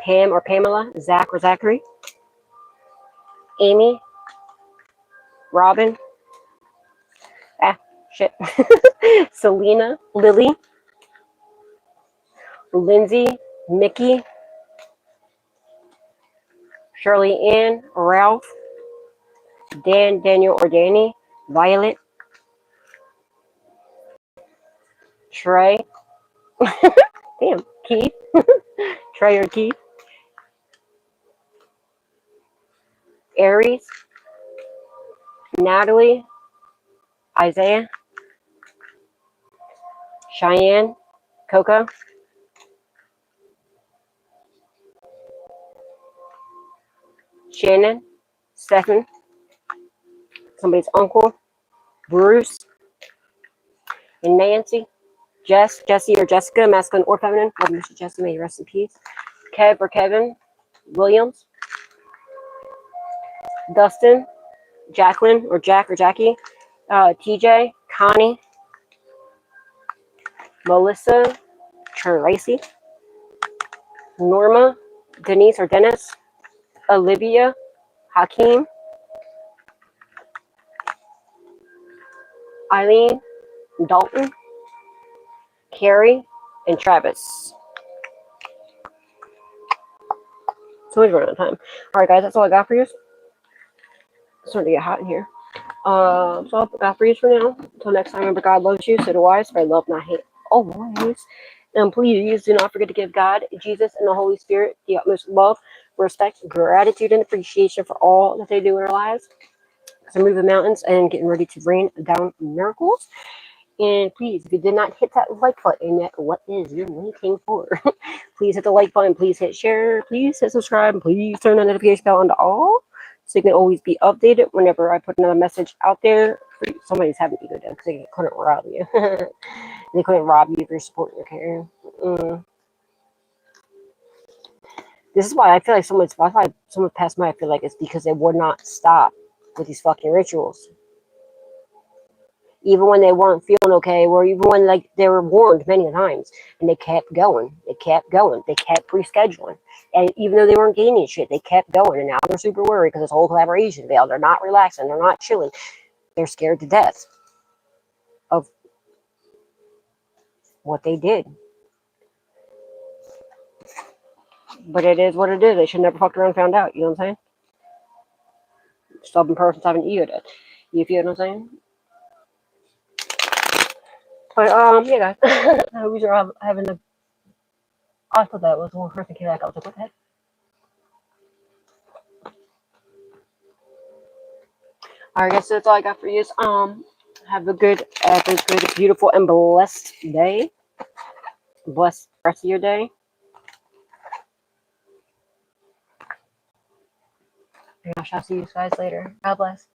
Pam or Pamela. Zach or Zachary. Amy. Robin. Shit. Selena. Lily. Lindsay. Mickey. Shirley Ann. Ralph. Dan, Daniel, or Danny. Violet. Trey. Damn. Keith. Trey or Keith. Aries. Natalie. Isaiah. Cheyenne. Coco. Shannon. Stephen. Somebody's uncle. Bruce. And Nancy. Jess. Jesse or Jessica, masculine or feminine. Love Mr. Jesse, may you rest in peace. Kev or Kevin. Williams. Dustin. Jacqueline or Jack or Jackie. TJ. Connie. Melissa. Tracy. Norma. Denise or Dennis. Olivia. Hakeem. Eileen. Dalton. Carrie. And Travis. So we're running out of time. Alright guys, that's all I got for you. It's starting to get hot in here. So all I got for you for now. Until next time, remember God loves you, so do I. Spread love, not hate always. And please do not forget to give God, Jesus, and the Holy Spirit the utmost love, respect, gratitude, and appreciation for all that they do in our lives. So I'm moving mountains and getting ready to rain down miracles. And please, if you did not hit that like button yet, what is you waiting for? Please hit the like button. Please hit share. Please hit subscribe. And please turn the notification bell on to all, so you can always be updated whenever I put another message out there. Somebody's having ego day because they couldn't rob you. They couldn't rob you if you're supporting your care. This is why I feel like someone passed by. I feel like it's because they would not stop with these fucking rituals. Even when they weren't feeling okay, or even when like they were warned many times, and they kept going. They kept rescheduling. And even though they weren't gaining shit, they kept going. And now they're super worried because this whole collaboration failed. They're not relaxing. They're not chilling. They're scared to death of what they did. But it is what it is. They should never fucked around and found out. You know what I'm saying? Stubborn person's having ego death. You feel what I'm saying? But yeah, guys. I hope you're having a. I thought that was one person came back. I was like, what the heck? Alright, guys, so that's all I got for you. Have a good, beautiful, and blessed day. Blessed rest of your day. And I shall see you guys later. God bless.